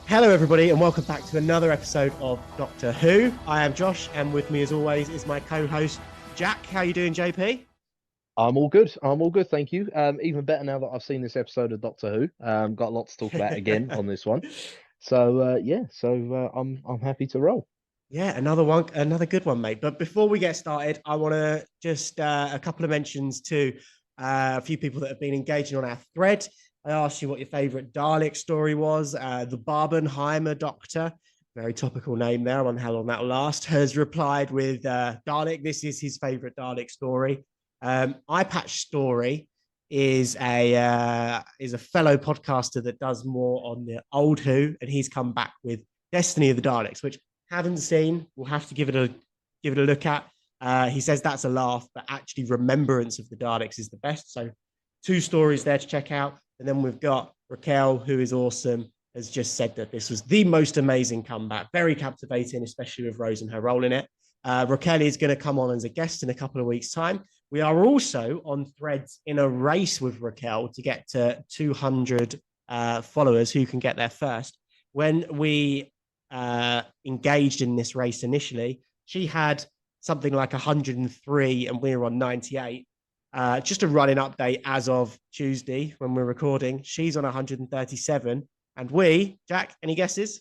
Hello, everybody, and welcome back to another episode of Doctor Who. I am Josh, and with me, as always, is my co-host Jack. How are you doing, JP? I'm all good. I'm all good, thank you. Even better now that I've seen this episode of Doctor Who. Got a lot to talk about again on this one. I'm happy to roll. Yeah, another one, another good one, mate. But before we get started, I want to just a couple of mentions to a few people that have been engaging on our thread. I asked you what your favorite Dalek story was. The Barbenheimer Doctor, very topical name there. I wonder how long that will last. Has replied with Dalek. This is his favorite Dalek story. Eye Patch Story is a fellow podcaster that does more on the old Who, and he's come back with Destiny of the Daleks, which haven't seen. We'll have to give it a look at. He says that's a laugh, but actually Remembrance of the Daleks is the best. So two stories there to check out. And then we've got Raquel, who is awesome, has just said that this was the most amazing comeback. Very captivating, especially with Rose and her role in it. Raquel is going to come on as a guest in a couple of weeks' time. We are also on threads in a race with Raquel to get to 200 followers. Who can get there first? When we engaged in this race initially, she had something like 103 and we were on 98. Just a running update as of Tuesday when we're recording. She's on 137. And we, Jack, any guesses?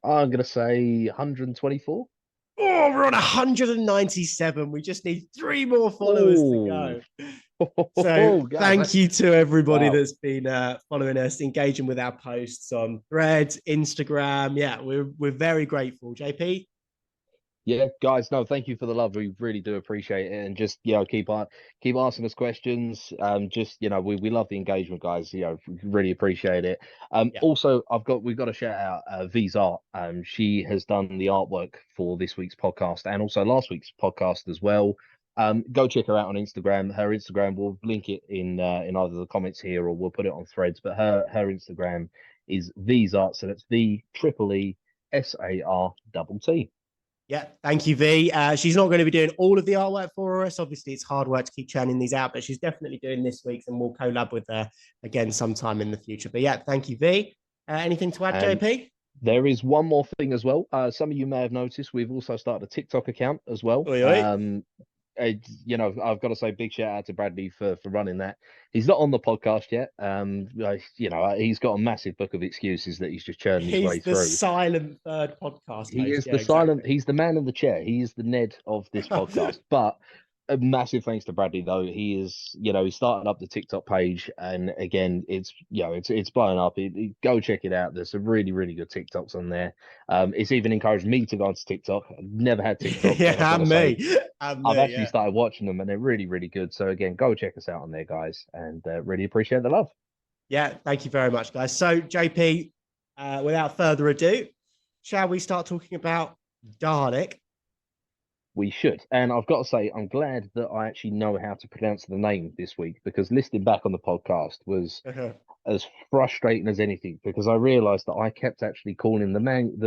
I'm gonna say 124. Oh, we're on 197. We just need three more followers to Oh, go. So guys, thank you to everybody wow. that's been following us, engaging with our posts on Threads, Instagram. Yeah, we're very grateful. JP? Yeah, guys, no, thank you for the love. We really do appreciate it, and just keep asking us questions. We love the engagement, guys. We really appreciate it. Yeah. Also, we've got to shout out V's art. She has done the artwork for this week's podcast and also last week's podcast as well. Go check her out on Instagram. Her Instagram, we'll link it in either the comments here or we'll put it on Threads. But her Instagram is V's art, so that's VEESARTT. Yeah, thank you, V. She's not going to be doing all of the artwork for us. Obviously, it's hard work to keep churning these out, but she's definitely doing this week's, and we'll collab with her again sometime in the future. But yeah, thank you, V. Anything to add, And JP? there is one more thing as well. Some of you may have noticed we've also started a TikTok account as well. Oi, oi. I've got to say big shout out to Bradley for running that. He's not on the podcast yet. He's got a massive book of excuses that he's just churning his way He's the through. silent third podcast He host. is Yeah, the silent. exactly. He's the man in the chair. He is the Ned of this podcast. But a massive thanks to Bradley though. He is, he started up the TikTok page, and again, it's blowing up. Go check it out. There's some really really good TikToks on there. It's even encouraged me to go onto TikTok. I've never had TikTok, but I've Yeah, got to and say, me. And I've me, actually yeah. started watching them, and they're really really good. So again, go check us out on there, guys, and really appreciate the love. Yeah, thank you very much, guys. So, JP, without further ado, shall we start talking about Dalek? We should. And I've got to say, I'm glad that I actually know how to pronounce the name this week because listening back on the podcast was as frustrating as anything because I realized that I kept actually calling the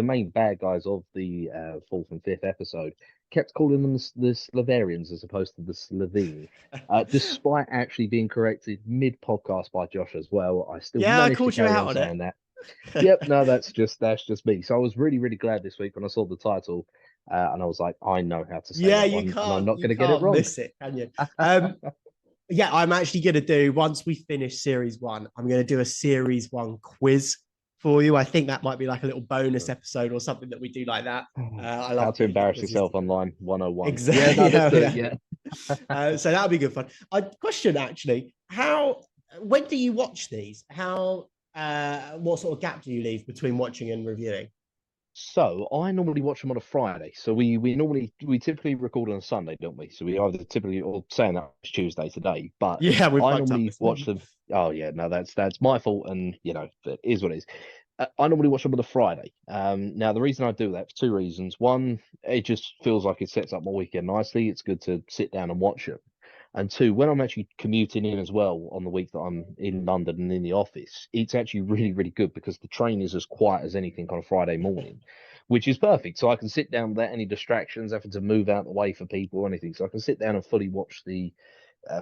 main bad guys of the fourth and fifth episode, kept calling them the Slavarians as opposed to the Slovene. Despite actually being corrected mid podcast by Josh as well, I still Yeah, I managed to called you carry out on on it. saying that. Yep, no, that's just me. So I was really, really glad this week when I saw the title, and I was like, I know how to say Yeah, that one, and I'm not you going to get it can't wrong. miss it, can you? Yeah, I'm actually going to do, once we finish series one, I'm going to do a series one quiz for you. I think that might be like a little bonus episode or something that we do like that. I How love to doing the embarrass quizzes yourself together. online 101. Yeah, Exactly. no, let's Yeah, do it. yeah. Yeah. So that'll be good fun. I question actually, when do you watch these? What sort of gap do you leave between watching and reviewing? So I normally watch them on a Friday. So we typically record on a Sunday, don't we? So we either typically or saying that it's Tuesday today, but Yeah, we I fucked up normally this watch morning. them. Oh yeah, no, that's my fault, and it is what it is. I normally watch them on a Friday. Now the reason I do that for two reasons. One, it just feels like it sets up my weekend nicely. It's good to sit down and watch it. And two, when I'm actually commuting in as well on the week that I'm in London and in the office, it's actually really, really good because the train is as quiet as anything on a Friday morning, which is perfect. So I can sit down without any distractions, having to move out the way for people or anything. So I can sit down and fully watch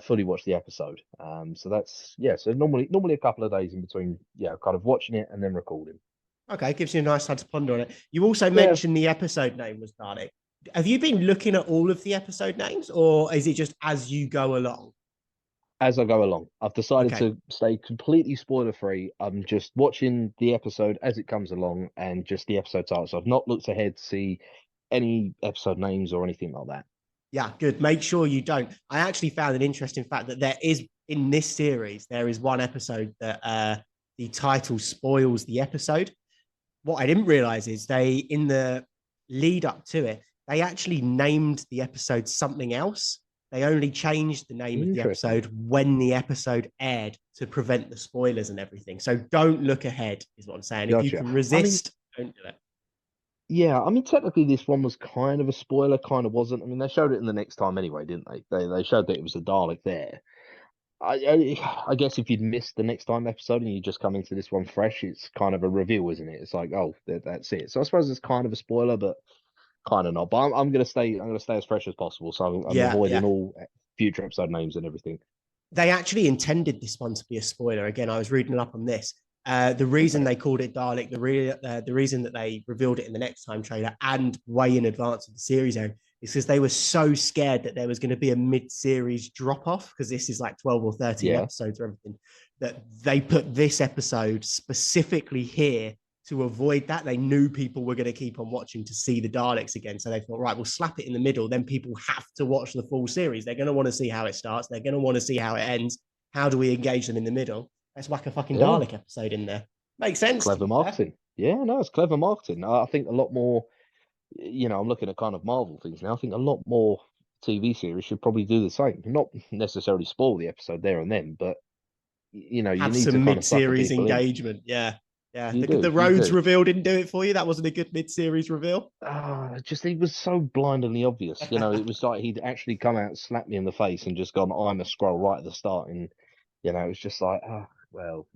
fully watch the episode. So that's so normally a couple of days in between, kind of watching it and then recording. Okay, gives you a nice time to ponder on it. You also Yeah, mentioned the episode name was Dalek. Have you been looking at all of the episode names, or is it just as you go along? as I go along, I've decided Okay. to stay completely spoiler free. I'm just watching the episode as it comes along and just the episode titles. So I've not looked ahead to see any episode names or anything like that. Yeah, good. Make sure you don't. I actually found an interesting fact that there is in this series, there is one episode that the title spoils the episode. What I didn't realize is they, in the lead up to it, they actually named the episode something else. They only changed the name of the Interesting. episode when the episode aired to prevent the spoilers and everything. So don't look ahead, is what I'm saying. If you Gotcha. can I mean, resist, don't do it. yeah, I mean, technically, this one was kind of a spoiler, kind of wasn't. I mean, they showed it in the next time anyway, didn't they? They showed that it was a Dalek there. I guess if you'd missed the next time episode and you just come into this one fresh, it's kind of a reveal, isn't it? It's like, oh, that's it. So I suppose it's kind of a spoiler, but kind of not. But I'm gonna stay. I'm gonna stay as fresh as possible. So I'm Yeah, avoiding yeah. all future episode names and everything. They actually intended this one to be a spoiler. Again, I was reading up on this. The reason Okay. they called it Dalek, the reason that they revealed it in the next time trailer and way in advance of the series end, is because they were so scared that there was going to be a mid-series drop-off, because this is like 12 or 13 Yeah. episodes or everything, that they put this episode specifically here to avoid that. They knew people were going to keep on watching to see the Daleks again. So they thought, right, we'll slap it in the middle. Then people have to watch the full series. They're going to want to see how it starts. They're going to want to see how it ends. How do we engage them in the middle? Let's whack a fucking Yeah. Dalek episode in there. Makes sense. Clever marketing. Yeah, no, it's clever marketing. I think a lot more, I'm looking at kind of Marvel things now. I think a lot more TV series should probably do the same. Not necessarily spoil the episode there and then, but you Have need to some kind of sucker mid-series people in. engagement. Yeah. Yeah. You The do, you Rhodes do. reveal didn't do it for you. That wasn't a good mid-series reveal. Just it was so blindingly obvious. It was like he'd actually come out, slapped me in the face, and just gone, "I'm a scroll" right at the start, and it was just like, well,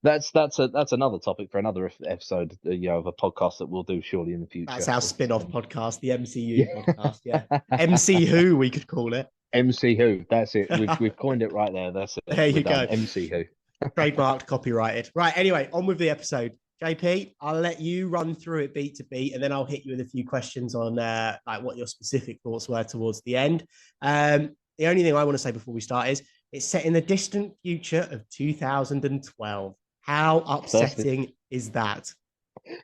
that's another topic for another episode, of a podcast that we'll do surely in the That's future. our But, spin-off podcast, the MCU yeah. podcast. Yeah. MC Who, we could call it. MC Who, that's it. We've coined it right there. That's it. There We're you done. go. MC Who. Trademarked, copyrighted. Right. Anyway, on with the episode. JP, I'll let you run through it beat to beat, and then I'll hit you with a few questions on like what your specific thoughts were towards the end. The only thing I want to say before we start is it's set in the distant future of 2012. How upsetting is that?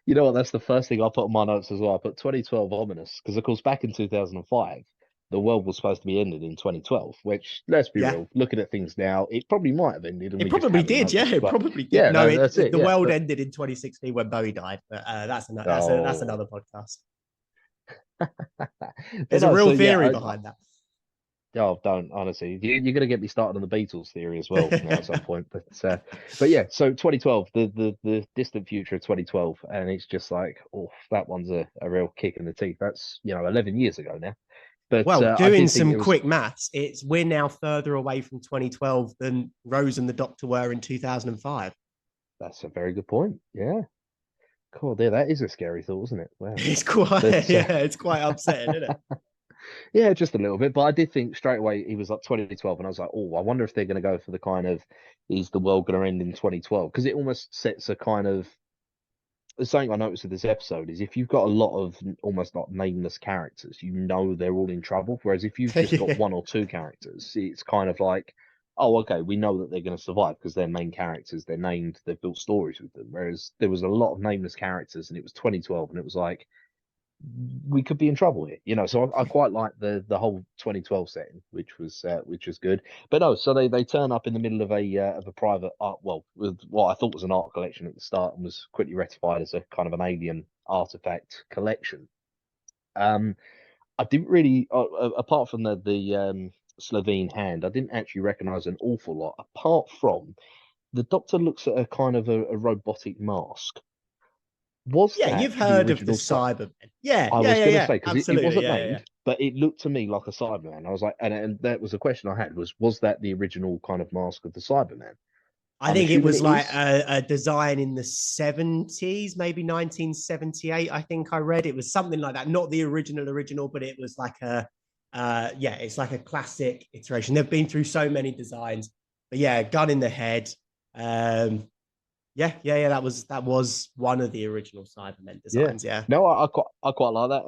You know what? That's the first thing I put on my notes as well. I put 2012 ominous because, of course, back in 2005, the world was supposed to be ended in 2012. Which, let's be Yeah, real, looking at things now, it probably might have ended, and it we just probably haven't did. Yeah, noticed. it But probably did. yeah, No, no, that's it. the Yeah, world but ended in 2016 when Bowie died, but that's oh, another podcast. but There's a no. So real yeah, theory behind that. oh, don't honestly. You're gonna get me started on the Beatles theory as well now at some point. But yeah. So 2012, the distant future of 2012, and it's just like, oh, that one's a real kick in the teeth. That's 11 years ago now. But Well, I doing did think some it was. quick maths, we're now further away from 2012 than Rose and the Doctor were in 2005. That's a very good point. Yeah. Cool. Yeah, that is a scary thought, isn't it? Wow. It's quite, it's quite upsetting, isn't it? Yeah, just a little bit. But I did think straight away he was like 2012, and I was like, oh, I wonder if they're going to go for the kind of, is the world going to end in 2012? Because it almost sets a kind of. Something I noticed with this episode is if you've got a lot of almost like nameless characters, they're all in trouble. Whereas if you've just got Yeah. one or two characters, it's kind of like, oh, okay, we know that they're going to survive because they're main characters, they're named, they've built stories with them. Whereas there was a lot of nameless characters, and it was 2012, and it was like, we could be in trouble here. So I quite like the whole 2012 setting, which was good. But no, so they turn up in the middle of a private art, well, with what I thought was an art collection at the start, and was quickly rectified as a kind of an alien artifact collection. I didn't really, apart from the Slovene hand, I didn't actually recognize an awful lot. Apart from the Doctor looks at a kind of a robotic mask. Was Yeah, that you've the heard of the original? Cybermen. Yeah, I yeah, was yeah, going to yeah. say because it Absolutely. wasn't Yeah, yeah, yeah. named, but it looked to me like a Cyberman. I was like, and that was a question I had was that the original kind of mask of the Cyberman? I I'm think it assuming was it like is. a design in the 70s, maybe 1978. I think I read it was something like that. Not the original, but it was like yeah, it's like a classic iteration. They've been through so many designs, but yeah, gun in the head. Yeah. That was one of the original Cybermen Yeah. designs. Yeah. No, I quite like that.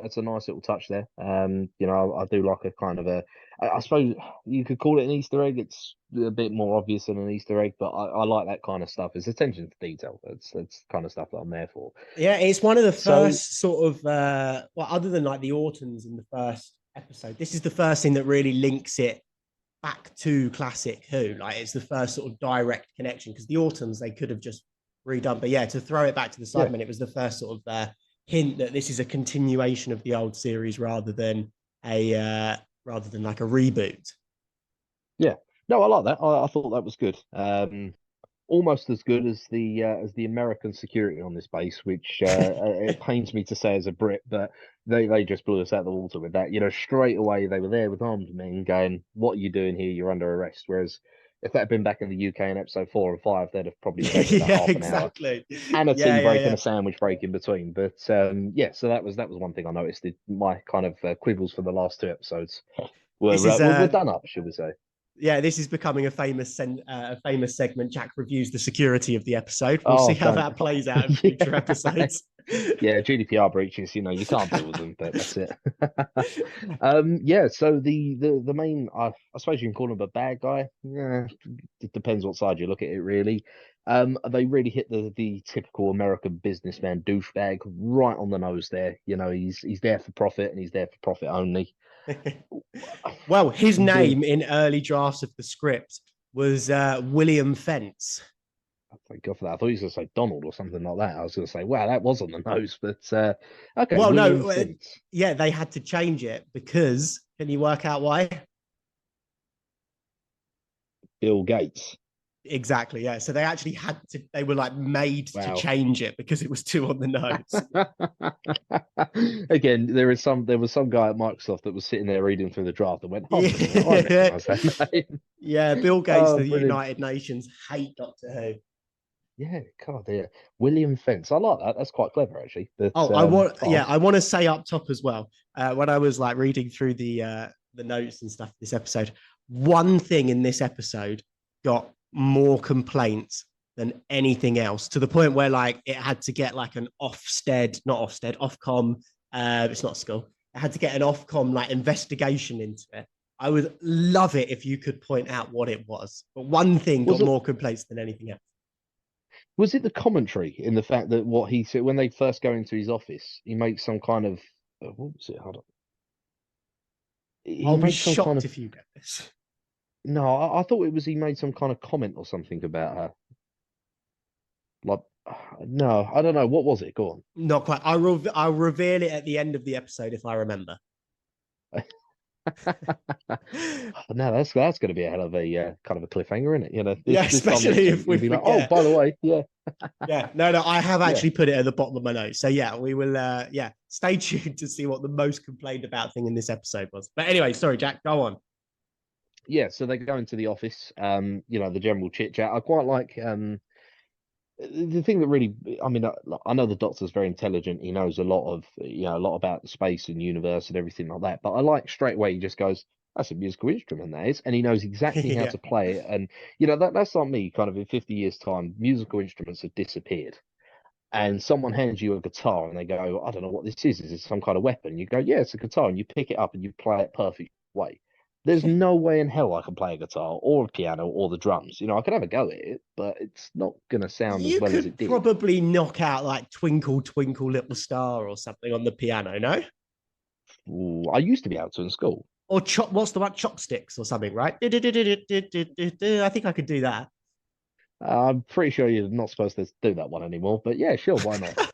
It's a nice little touch there. I do like a kind of I suppose you could call it an Easter egg. It's a bit more obvious than an Easter egg, but I like that kind of stuff. It's attention to detail. That's kind of stuff that I'm there for. Yeah, it's one of the So first sort of well, other than like the Autons in the first episode, this is the first thing that really links it back to classic Who. Like it's the first sort of direct connection because the Autons they could have just redone, but yeah, to throw it back to the yeah, Cybermen, it was the first sort of hint that this is a continuation of the old series rather than like a reboot. yeah. No, I like that. I thought that was good. Almost as good as the American security on this base, which it pains me to say as a Brit, but they just blew us out of the water with that. Straight away they were there with armed men going, "What are you doing here? You're under arrest." Whereas if that had been back in the UK in episode 4 and 5, they'd have probably spent about Yeah, half an hour exactly. and a tea break and Yeah. a sandwich break in between. But yeah, so that was one thing I noticed. My kind of quibbles for the last 2 episodes This is were done up, should we say? Yeah, this is becoming a famous segment. Jack reviews the security of the episode. We'll see Oh, how don't. that plays out in future Yeah. episodes. Yeah, GDPR breaches, you can't deal with them, but that's it. Yeah, so the main, I suppose you can call him a bad guy. Yeah, it depends what side you look at it, really. They really hit the typical American businessman douchebag right on the nose there. He's there for profit and he's there for profit only. Well, his The name in early drafts of the script was William Fence. Thank God for that. I thought he was going to say Donald or something like that. I was going to say, wow, that was on the nose, but okay, Well, William no, Flint, yeah, they had to change it because can you work out why? Bill Gates. Exactly, yeah. So they actually they were like made to Wow. change it because it was too on the nose. Again, there was some guy at Microsoft that was sitting there reading through the draft and went, hold on a minute, I Yeah. recognize that name. Yeah, Bill Gates, Oh, the brilliant. United Nations hate Doctor Who. Yeah, God, yeah. William Fence. I like that. That's quite clever, actually. But Oh, oh, I want to say up top as well. When I was like reading through the notes and stuff for this episode, one thing in this episode got more complaints than anything else, to the point where like it had to get like an Ofcom. It's not a school. It had to get an Ofcom like investigation into it. I would love it if you could point out what it was. But one thing was got it more complaints than anything else. was it the commentary in the fact that what he said when they first go into his office, he makes some kind of what was it? Hold on. He I'll be makes some kind shocked of if you get this. no, I thought it was he made some kind of comment or something about her. Like, no, I don't know. What was it? Go Not quite. I'll reveal it at the end of the episode if I remember. on. No, that's going to be a hell of a kind of a cliffhanger, isn't it? Yeah, This time especially next if week, we you'll be like, oh, forget. by the way, yeah, Yeah, no, I have yeah, actually put it at the bottom of my notes. So yeah, we will. Yeah, stay tuned to see what the most complained about thing in this episode was. But anyway, sorry, Jack, go on. yeah. So they go into the office. The general chit chat. I quite like. The thing that really, I mean, I know the Doctor's very intelligent. He knows a lot about space and universe and everything like that. But I like straight away he just goes, "That's a musical instrument, that is," and he knows exactly how Yeah, to play it. And that's like me. Kind of in 50 years' time, musical instruments have disappeared. And someone hands you a guitar and they go, "I don't know what this is. Is it some kind of weapon?" You go, "Yeah, it's a guitar," and you pick it up and you play it perfect way. There's no way in hell I can play a guitar or a piano or the drums. I can have a go at it, but it's not gonna sound as you well as could it did. probably knock out like "Twinkle Twinkle Little Star" or something on the piano, no? Ooh, I used to be able to in school. Or what's the one? Chopsticks or something, right? I think I could do that. I'm pretty sure you're not supposed to do that one anymore, but yeah, sure, why not?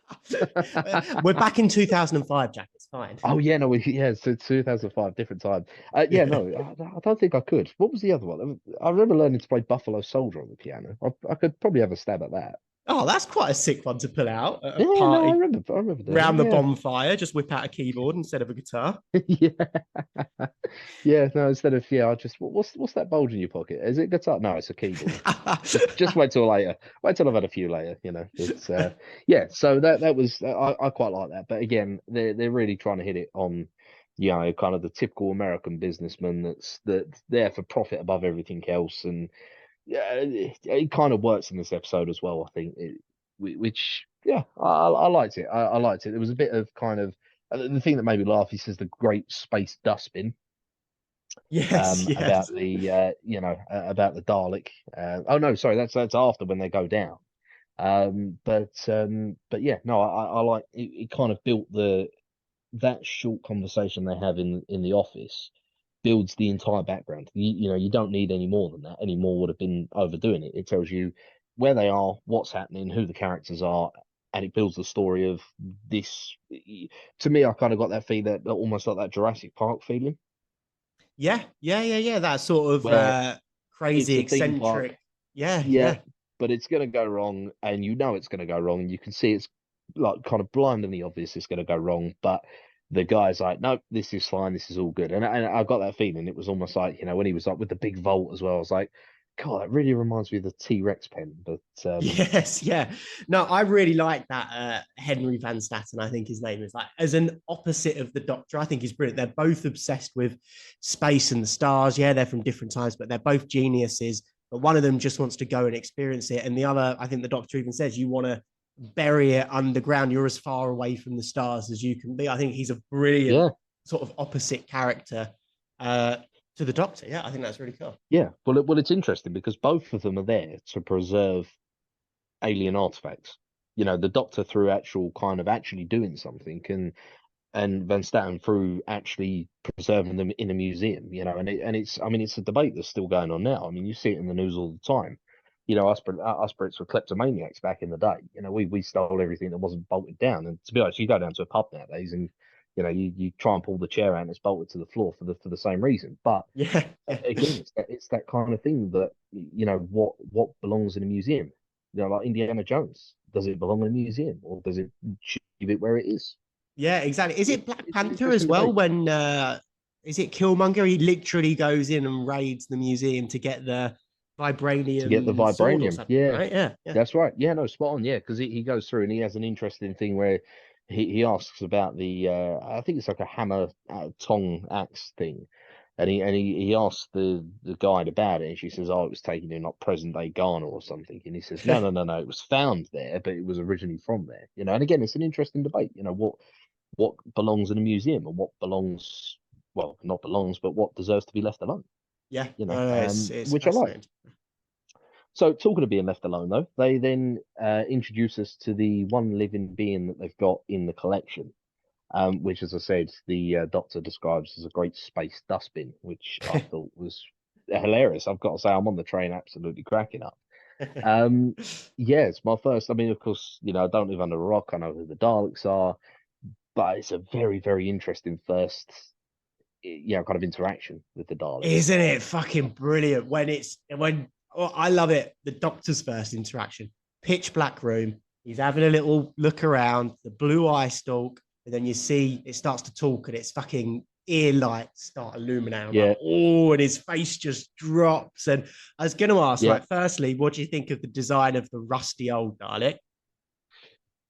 We're back in 2005, Jack. It's fine. Oh yeah, no, yeah, so 2005, different time. Yeah, no, I don't think I could. What was the other one? I remember learning to play Buffalo Soldier on the piano. I could probably have a stab at that. Oh, that's quite a sick one to pull out at a Yeah, no, party I remember doing round the that. bonfire. Just whip out a keyboard instead of a guitar. Yeah, yeah, yeah. No, instead of I just what's that bulge in your pocket? Is it guitar? No, it's a keyboard. Just wait till later. Wait till I've had a few later. It's yeah. So that was I quite like that. But again, they're really trying to hit it on kind of the typical American businessman that's there for profit above everything else. And yeah, it kind of works in this episode as well, I think. Which yeah, I liked it. I liked it. There was a bit of kind of the thing that made me laugh. He says the Great Space Dustbin. Yes, About yes. the about the Dalek. Oh no, sorry, that's after when they go down. But yeah, no, I like it. It kind of built that short conversation they have in the office builds the entire background. You don't need any more than that. Any more would have been overdoing it. It tells you where they are, what's happening, who the characters are, and it builds the story of this. To me, I kind of got that feeling, that almost like that Jurassic Park feeling, Yeah. That sort of where it's crazy, a theme park. eccentric. Yeah, Yeah, yeah. but it's going to go wrong, and you know it's going to go wrong, and you can see it's like kind of blindingly obvious it's going to go wrong. But the guy's like, "No, this is fine. This is all good." And I got that feeling. It was almost like when he was like with the big vault as well. I was like, "God, that really reminds me of the T-Rex pen." But Yes, yeah. No, I really like that Henry Van Statten, I think his name is, like, as an opposite of the Doctor. I think he's brilliant. They're both obsessed with space and the stars. Yeah, they're from different times, but they're both geniuses. But one of them just wants to go and experience it, and the other, I think the Doctor even says, you want to bury it underground. You're as far away from the stars as you can be. I think he's a brilliant yeah, sort of opposite character uh, to the Doctor. Yeah, I think that's really cool. yeah. Well, it's interesting because both of them are there to preserve alien artifacts. The Doctor through actual kind of actually doing something, and Van Statten through actually preserving them in a museum, and I mean, it's a debate that's still going on now. I mean, you see it in the news all the time. Us Brits were kleptomaniacs back in the day. We stole everything that wasn't bolted down. And to be honest, you go down to a pub nowadays and you try and pull the chair out and it's bolted to the floor for the same reason. But Yeah, yeah. again, it's that kind of thing that what belongs in a museum. Like Indiana Jones, does it belong in a museum or does it should leave it where it is? Yeah, exactly. Is it It's Black it's an Panther as interesting well? debate. When is it Killmonger? He literally goes in and raids the museum to get the To get the vibranium sword or vibranium. something, Yeah, right? Yeah, yeah. that's right. Yeah, no, spot on. Yeah, because he goes through and he has an interesting thing where he asks about the I think it's like a hammer tong axe thing, and he asks the guide about it, and she says, "Oh, it was taken in like present day Ghana or something," and he says, "No, no, no, no, it was found there, but it was originally from there." And again, it's an interesting debate. What belongs in a museum and what belongs, well, not belongs, but what deserves to be left alone. Yeah. No, it's Which I like. fascinating. So, talking of being left alone, though, they then introduce us to the one living being that they've got in the collection, which, as I said, the Doctor describes as a great space dustbin, which I thought was hilarious. I've got to say, I'm on the train absolutely cracking up. Um, yeah, it's my first. I mean, of course, I don't live under a rock. I know who the Daleks are, but it's a very, very interesting first, kind of interaction with the Daleks. Isn't it fucking brilliant when oh, I love it. The Doctor's first interaction, pitch black room. He's having a little look around, the blue eye stalk, and then you see it starts to talk, and its fucking ear lights start illuminating. I'm like, Yeah, oh, and his face just drops. And I was going to ask, yeah. like, firstly, what do you think of the design of the rusty old Dalek?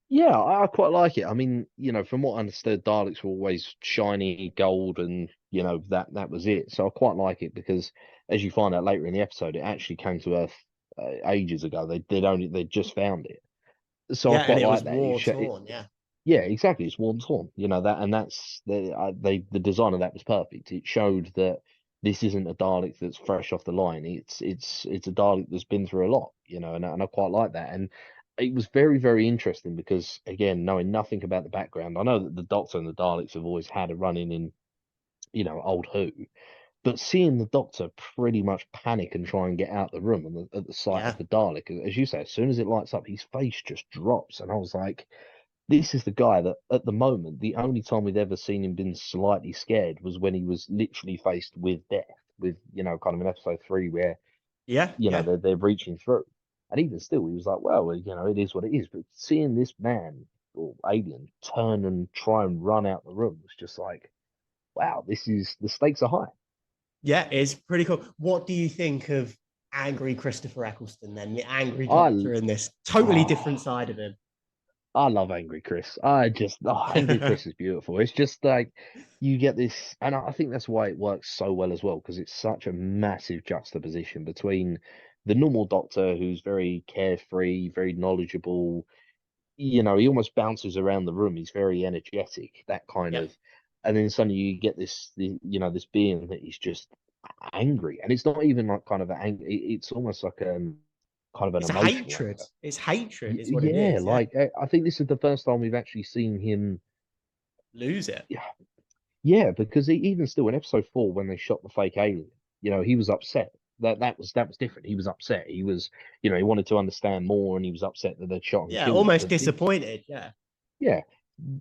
Yeah, I quite like it. I mean, from what I understood, Daleks were always shiny gold, and that was it. So I quite like it because, as you find out later in the episode, it actually came to Earth ages ago. They'd just found it. So I Yeah, and quite it was like that. war torn. Yeah, Yeah, exactly. It's worn torn. And that's the design of that was perfect. It showed that this isn't a Dalek that's fresh off the line. It's a Dalek that's been through a lot. And I quite like that. And it was very, very interesting because again, knowing nothing about the background, I know that the Doctor and the Daleks have always had a run in old Who, but seeing the Doctor pretty much panic and try and get out the room at the sight yeah, of the Dalek, as you say, as soon as it lights up, his face just drops, and I was like, this is the guy that at the moment, the only time we've ever seen him been slightly scared was when he was literally faced with death, with, kind of in episode 3 where, yeah, yeah. they're reaching through. And even still, he was like, well, it is what it is. But seeing this man or alien turn and try and run out the room was just like, wow, the stakes are high. Yeah, it's pretty cool. What do you think of angry Christopher Eccleston then, the angry I, Doctor in this totally oh, different side of him? I love Angry Chris. Angry Chris is beautiful. It's just like you get this, and I think that's why it works so well as well, because it's such a massive juxtaposition between the normal Doctor, who's very carefree, very knowledgeable. He almost bounces around the room. He's very energetic, that kind Yep. of, and then suddenly you get this being that is just angry, and it's not even like kind of angry. It's almost like kind of an It's a emotional hatred. anger. It's hatred, is what it Yeah, is. Yeah. like I think this is the first time we've actually seen him. Lose it. Yeah, yeah, because even still in episode 4 when they shot the fake alien, he was upset. That was different. He was upset. He was, he wanted to understand more, and he was upset that they'd shot and Yeah, killed him. almost But this, disappointed. Yeah. yeah,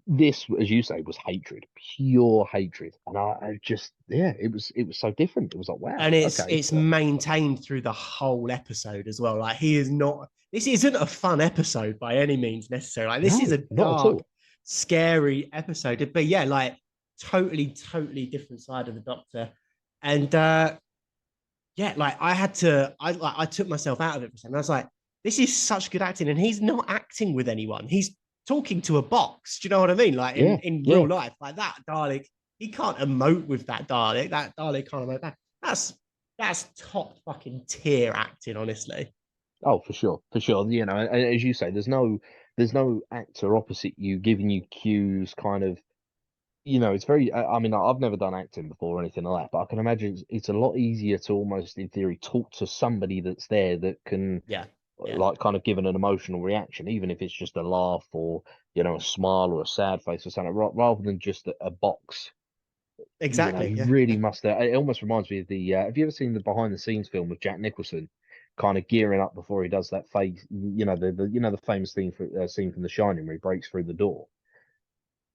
this, as you say, was hatred, pure hatred, and I just, yeah, it was so different. It was like, wow, And it's okay, it's maintained through the whole episode as well. Like he is not. This isn't a fun episode by any means necessarily. Like this is no, a not at dark, all. scary episode. But yeah, like totally different side of the Doctor. And yeah, like I took myself out of it for a second. I was like, this is such good acting, and he's not acting with anyone. He's talking to a box. Do you know what I mean? Like in Yeah, in yeah. real life, like that Dalek, he can't emote with that Dalek. That Dalek can't emote back. That's top fucking tier acting, honestly. Oh, for sure, for sure. As you say, there's no actor opposite you giving you cues, kind of. It's very. I mean, I've never done acting before or anything like that, but I can imagine it's a lot easier to almost, in theory, talk to somebody that's there that can, Yeah, yeah, like, kind of give an emotional reaction, even if it's just a laugh or a smile or a sad face or something, rather than just a box. exactly. You Yeah. really must. It almost reminds me of the. Have you ever seen the behind the scenes film with Jack Nicholson, kind of gearing up before he does that face? The famous scene from The Shining where he breaks through the door.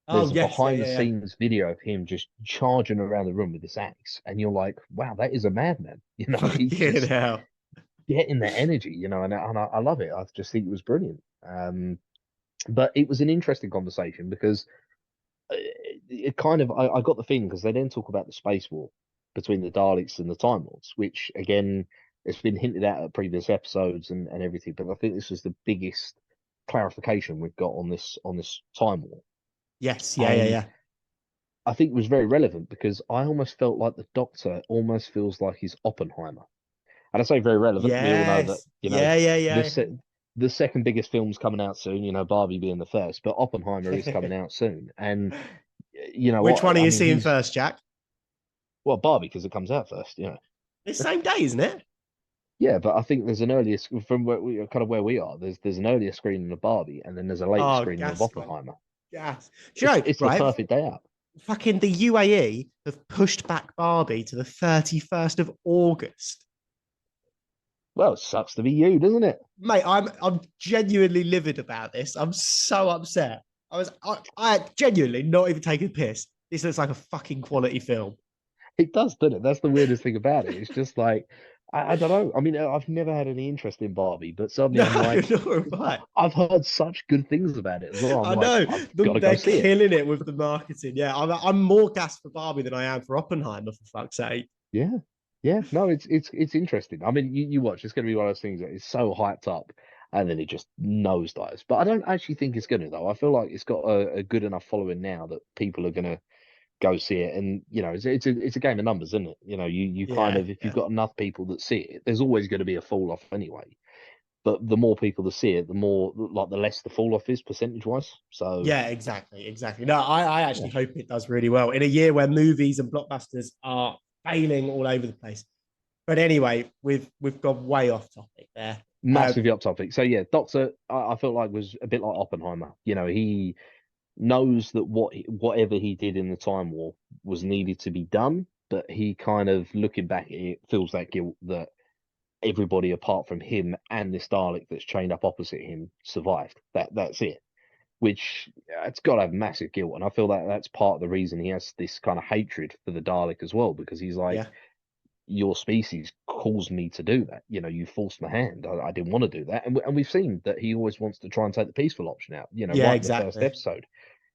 Oh There's a yes, yeah, behind the yeah, yeah. scenes video of him just charging around the room with this axe, and you're like, wow, that is a madman. He's Fucking just hell. getting that energy. And I love it. I just think it was brilliant. But it was an interesting conversation because it kind of I got the feeling because they then talk about the space war between the Daleks and the Time Lords, which again it's been hinted at previous episodes and everything. But I think this was the biggest clarification we've got on this time war, Yes, yeah, yeah, and yeah. I think it was very relevant because I almost felt like the Doctor almost feels like he's Oppenheimer. And I say very relevant. We all know that Yes, yeah, yeah, the yeah. se the second biggest film's coming out soon. Barbie being the first, but Oppenheimer is coming out soon, and you know Which one what? are I you mean, seeing he's first, Jack? well, Barbie because it comes out first. It's the same day, isn't it? Yeah, but I think there's an earlier from where we are. There's an earlier screening of Barbie, and then there's a later Oh, screening of gas, mate. Oppenheimer. Gas. Do you It's know, it's the right? perfect day out. Fucking the UAE have pushed back Barbie to the 31st of August. Well, it sucks to be you, doesn't it? Mate, I'm genuinely livid about this. I'm so upset. I genuinely not even taking a piss. This looks like a fucking quality film. It does, doesn't it? That's the weirdest thing about it. It's just like I don't know. I mean, I've never had any interest in Barbie, but suddenly No, I'm like, nor have I. I've heard such good things about it as well. I'm I like, know I've got to go they're see it. killing it with the marketing. Yeah, I'm more gassed for Barbie than I am for Oppenheimer, for fuck's sake. Yeah, yeah. No, it's interesting. I mean, you watch. It's going to be one of those things that is so hyped up, and then it just nosedives. But I don't actually think it's going to though. I feel like it's got a good enough following now that people are going to go see it. And it's a game of numbers, isn't it? You kind Yeah, of, if you've yeah, got enough people that see it, there's always going to be a fall off anyway. But the more people that see it, the more, like, the less the fall off is percentage wise. So yeah. Exactly. No, I yeah, actually hope it does really well in a year where movies and blockbusters are failing all over the place. But anyway, we've gone way off topic there. massively up topic. So yeah, Doctor, I felt like was a bit like Oppenheimer. He knows that whatever he did in the Time War was needed to be done, but he kind of, looking back at it, feels that guilt that everybody apart from him and this Dalek that's chained up opposite him survived. That's it. Which, it's got to have massive guilt, and I feel that that's part of the reason he has this kind of hatred for the Dalek as well, because he's like, Yeah, your species caused me to do that. You forced my hand. I didn't want to do that, and we've seen that he always wants to try and take the peaceful option out. yeah, Right in the first exactly. episode,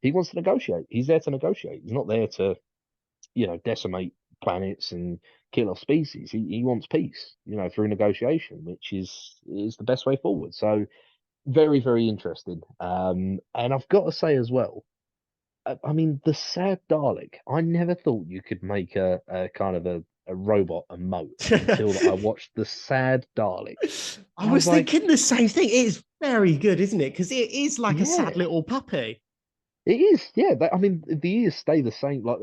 he wants to negotiate. He's there to negotiate. He's not there to decimate planets and kill off species. He wants peace, through negotiation, which is the best way forward. So very, very interesting. And I've got to say as well, I mean, the sad Dalek. I never thought you could make a kind of a robot emote until I watched the sad Dalek. I And I was was like, thinking the same thing. It's very good, isn't it? Because it is like a sad yeah, little puppy. it is. Yeah, I mean, the ears stay the same. Like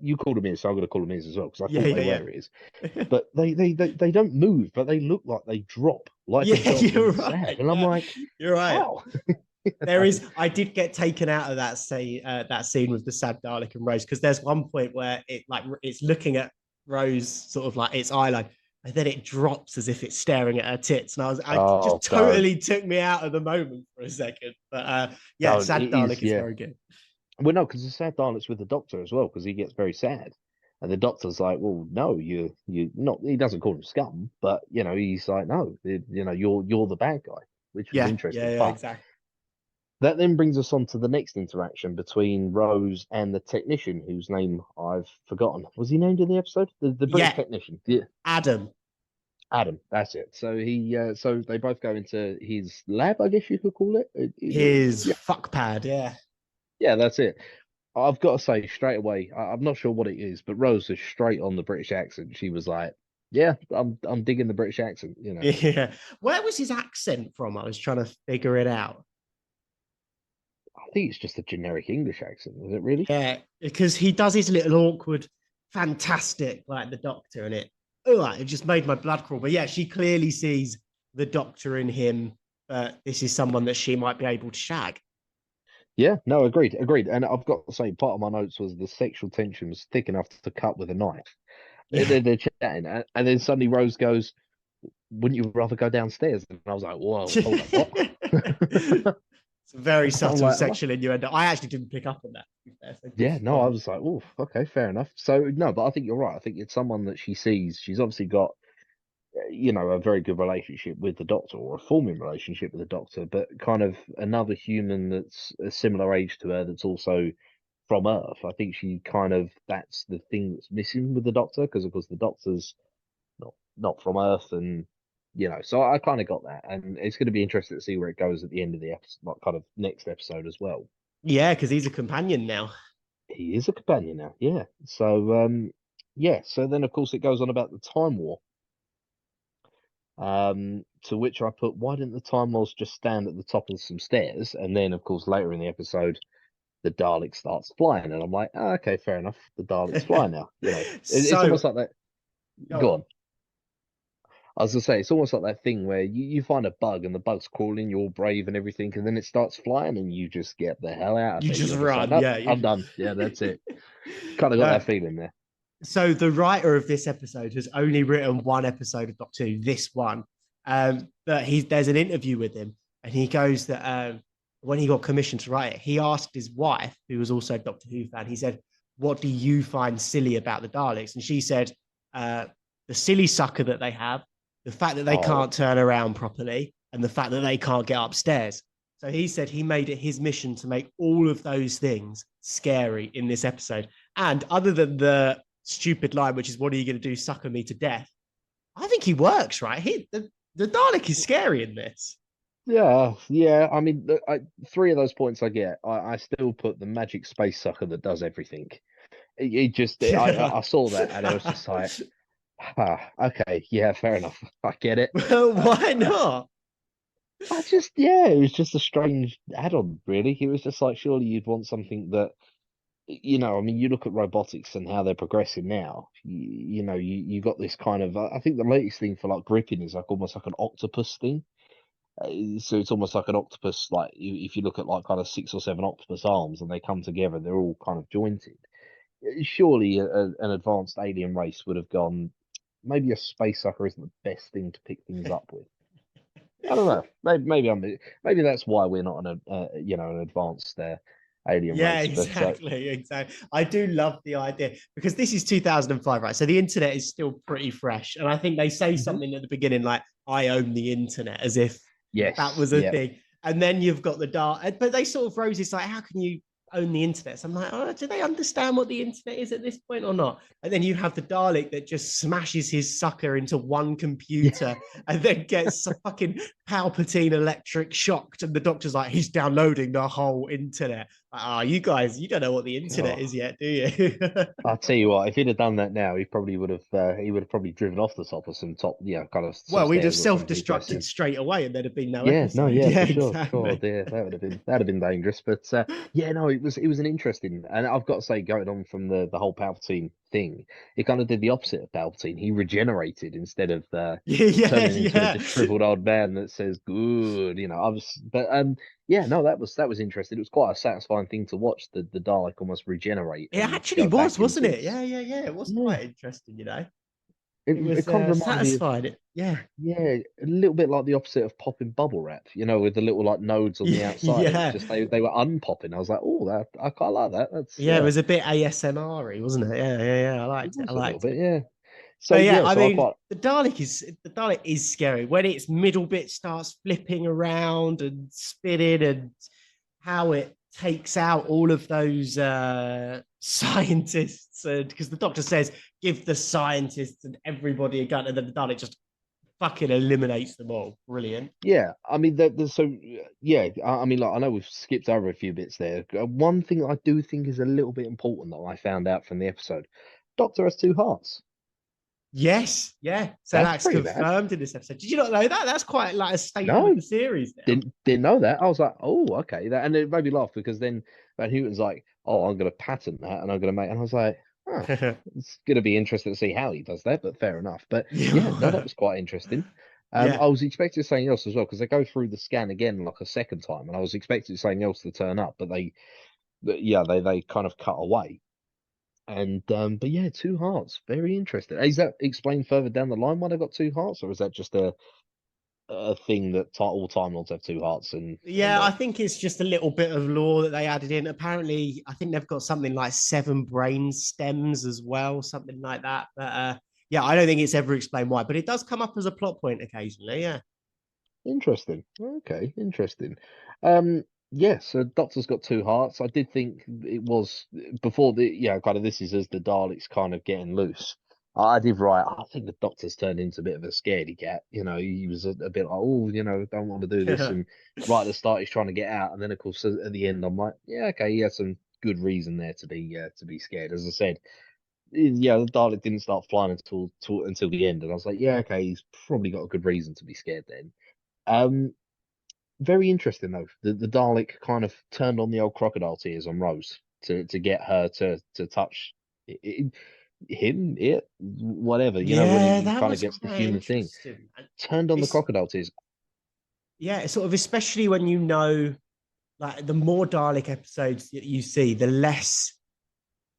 you called them ears, so I'm going to call them ears as well because I Yeah, thought they yeah, were ears. yeah. But they don't move, but they look like they drop like a Yeah, dog when you're it's sad. right. And I'm Yeah, like, you're right. how? There is. I did get taken out of that scene with the sad Dalek and Rose because there's one point where it's looking at Rose sort of like its eye line, and then it drops as if it's staring at her tits, and I just Oh, don't, totally took me out of the moment for a second. But yeah, don't. sad It is, Dalek is yeah. very good. Well, no, because the sad Dalek's with the Doctor as well, because he gets very sad, and the Doctor's like, "Well, no, you not." He doesn't call him scum, but he's like, "No, you're the bad guy," which was Yeah, yeah, interesting. yeah, But exactly. that then brings us on to the next interaction between Rose and the technician, whose name I've forgotten. Was he named in the episode? The British Yeah, technician, yeah, Adam, Adam. That's it. So they both go into his lab, I guess you could call it. his Yeah, fuck pad. Yeah. yeah, that's it. I've got to say straight away, I'm not sure what it is, but Rose was straight on the British accent. She was like, "Yeah, I'm digging the British accent." Yeah. Where was his accent from? I was trying to figure it out. I think it's just a generic English accent, is it really? Yeah, because he does his little awkward, fantastic, like the Doctor, and it just made my blood crawl. But yeah, she clearly sees the Doctor in him. This is someone that she might be able to shag. Yeah, no, agreed. And I've got to say, part of my notes was the sexual tension was thick enough to cut with a knife. Yeah. They're chatting, and then suddenly Rose goes, "Wouldn't you rather go downstairs?" And I was like, "Whoa, hold up, what?" It's a very I'm subtle like, "Am I?" sexual innuendo. I actually didn't pick up on that, to be fair, so good Yeah, for no, I you. was like, "Oh, okay, fair enough." So no, but I think you're right. I think it's someone that she sees. She's obviously got a very good relationship with the Doctor or a forming relationship with the Doctor, but kind of another human that's a similar age to her that's also from Earth. I think she kind of that's the thing that's missing with the Doctor because of course the Doctor's not from Earth, and so I kind of got that, and it's going to be interesting to see where it goes at the end of the episode, like kind of next episode as well. Yeah, because he's a companion now. He is a companion now, yeah. So yeah. So then of course it goes on about the Time War. To which I put, why didn't the Time Lords just stand at the top of some stairs? And then, of course, later in the episode, the Dalek starts flying, and I'm like, oh, okay, fair enough. The Daleks fly now. It's So, almost like that. go Go on. on. I was gonna say, it's almost like that thing where you find a bug and the bug's crawling, you're all brave and everything, and then it starts flying, and you just get the hell out of You there. just You're just like, run, nope, yeah. I'm done. Yeah, that's it. Kind of got No, that feeling there. so the writer of this episode has only written one episode of Doctor Who, this one. But there's an interview with him, and he goes that when he got commissioned to write it, he asked his wife, who was also a Doctor Who fan, he said, "What do you find silly about the Daleks?" And she said, "The silly sucker that they have, the fact that they Oh, can't turn around properly, and the fact that they can't get upstairs." So he said he made it his mission to make all of those things scary in this episode. And other than the stupid line, which is, "What are you going to do? Sucker me to death?" I think he works, right? The Dalek is scary in this. yeah. I mean, three of those points I get. I still put the magic space sucker that does everything. It just, I saw that and I was just like, okay, yeah, fair enough. I get it. Well, Uh, why not? yeah, it was just a strange add-on, really. It was just like, surely you'd want something that, I mean, you look at robotics and how they're progressing now. You got this kind of, I think the latest thing for like gripping is like almost like an octopus thing. So it's almost like an octopus, like if you look at like kind of six or seven octopus arms and they come together, they're all kind of jointed. Surely an advanced alien race would have gone, maybe a space sucker isn't the best thing to pick things up with. I don't know. Maybe that's why we're not an advanced alien Yeah, race. But exactly, exactly. I do love the idea because this is 2005, right? So the internet is still pretty fresh, and I think they say Mhm. something at the beginning like, "I own the internet," as if that Yes, was a yeah, thing. And then you've got the dark, but they sort of rose. It's like, how can you own the internet. So I'm like, oh, do they understand what the internet is at this point or not? And then you have the Dalek that just smashes his sucker into one Yeah. computer and then gets a fucking Palpatine electric shocked. And the Doctor's like, he's downloading the whole internet. Like, oh, you guys, you don't know what the internet Oh, is yet, do you? I'll tell you what, if he'd have done that now, he would have probably driven off the top of some some Well, we'd have stairs or something self-destructed impressive. straight away and there'd have been no Yeah, no, episode. yeah, Yeah, for sure. God, exactly. yeah, that'd have been dangerous. But yeah, no, it was an interesting, and I've got to say, going on from the whole Palpatine thing, it kind of did the opposite of Palpatine. He regenerated instead of Yeah, turning into a yeah. disheveled old man that says good. But yeah, no, that was interesting. It was quite a satisfying thing to watch the Dalek almost regenerate It and actually go was, back wasn't into it? its Yeah, yeah, yeah. It was yeah. quite interesting, you know. It It was it kind of reminded me of satisfied. Yeah, yeah, a little bit like the opposite of popping bubble wrap, with the little like nodes on the yeah, outside. It was yeah, just they were unpopping. I was like, oh, that I quite like that. That's yeah. It was a bit ASMR-y, wasn't it? Yeah, yeah, yeah. I it liked it. I was a little liked bit, it. yeah. So But yeah, yeah, I so I mean, quite the Dalek is scary when its middle bit starts flipping around and spinning, and how it takes out all of those scientists. And because the Doctor says, "Give the scientists and everybody a gun," and then the Dalek just fucking eliminates them all. Brilliant. yeah. I mean, yeah. I mean, like I know we've skipped over a few bits there. One thing I do think is a little bit important that I found out from the episode: Doctor has two hearts. Yes, yeah. So That's that's pretty bad. confirmed in this episode. Did you not know that? That's quite like a staple of No, the series now. didn't know that. I was like, oh, okay. And it made me laugh because then Van Houten's like, oh, I'm going to patent that and I'm going to make. And I was like, oh, it's going to be interesting to see how he does that. But fair enough. But yeah, no, that was quite interesting. Yeah. I was expecting something else as well because they go through the scan again like a second time, and I was expecting something else to turn up, but they kind of cut away. And but yeah, two hearts, very interesting. Is that explained further down the line why they got two hearts, or is that just a thing that all Time Lords have two hearts and Yeah, I that. think it's just a little bit of lore that they added in. Apparently, I think they've got something like 7 brain stems as well, something like that. But yeah, I don't think it's ever explained why, but it does come up as a plot point occasionally. Yeah. Interesting. Okay, interesting. Um, yeah, so Doctor's got two hearts. I did think it was before kind of this is as the Daleks kind of getting loose. I did write, I think the Doctor's turned into a bit of a scaredy cat. He was a bit like, oh, don't want to do this. And right at the start, he's trying to get out. And then, of course, at the end, I'm like, yeah, okay, he has some good reason there to be scared. As I said, yeah, the Dalek didn't start flying until the end. And I was like, yeah, okay, he's probably got a good reason to be scared then. Um, Very interesting though. The Dalek kind of turned on the old crocodile tears on Rose to get her to touch I him, whatever. When Yeah, he that kind of was gets the quite human thing. interesting. And Turned on the it's crocodile tears. yeah, sort of especially when you know, like the more Dalek episodes that you see, the less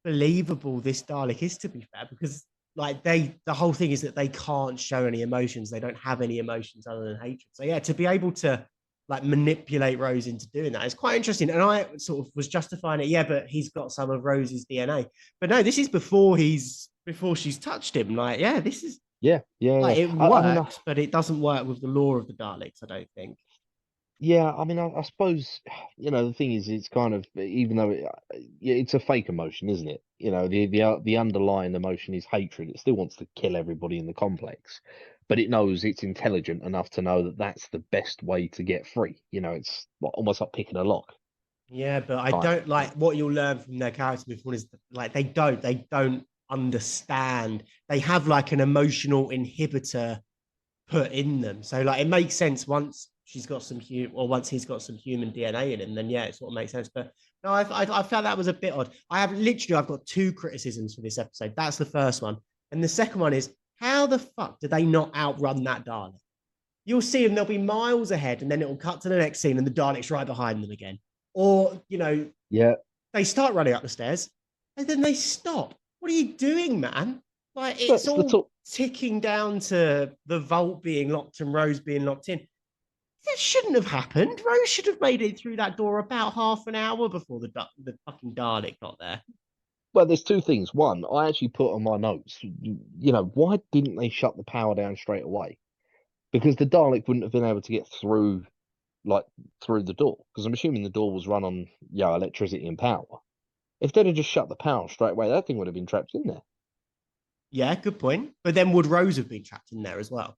believable this Dalek is, to be fair, because like the whole thing is that they can't show any emotions. They don't have any emotions other than hatred. So yeah, to be able to like manipulate Rose into doing that is quite interesting. And I sort of was justifying it. Yeah, but he's got some of Rose's DNA. But no, this is before she's touched him. Like, yeah, this is Yeah, yeah, like yeah. it I mean, works, but it doesn't work with the law of the Daleks, I don't think. yeah, I mean, I suppose the thing is, it's kind of even though yeah, it's a fake emotion, isn't it? The underlying emotion is hatred. It still wants to kill everybody in the complex, but it knows it's intelligent enough to know that that's the best way to get free. It's almost like picking a lock, Yeah, but I kind don't of. like what you'll learn from their character before is like they don't understand. They have like an emotional inhibitor put in them. So like it makes sense once she's got some or once he's got some human DNA in him, then yeah, it sort of makes sense. But no, I felt that was a bit odd. I've got 2 criticisms for this episode. That's the first one, and the second one is how the fuck did they not outrun that Dalek? You'll see them; they'll be miles ahead, and then it will cut to the next scene, and the Dalek's right behind them again. Or Yeah, they start running up the stairs, and then they stop. What are you doing, man? Like it's that's the all top. ticking down to the vault being locked and Rose being locked in. That shouldn't have happened. Rose should have made it through that door about half an hour before the fucking Dalek got there. Well, there's two things. One, I actually put on my notes. Why didn't they shut the power down straight away? Because the Dalek wouldn't have been able to get through like through the door? Because I'm assuming the door was run on electricity and power. If they'd have just shut the power straight away, that thing would have been trapped in there. Yeah, good point. But then would Rose have been trapped in there as well?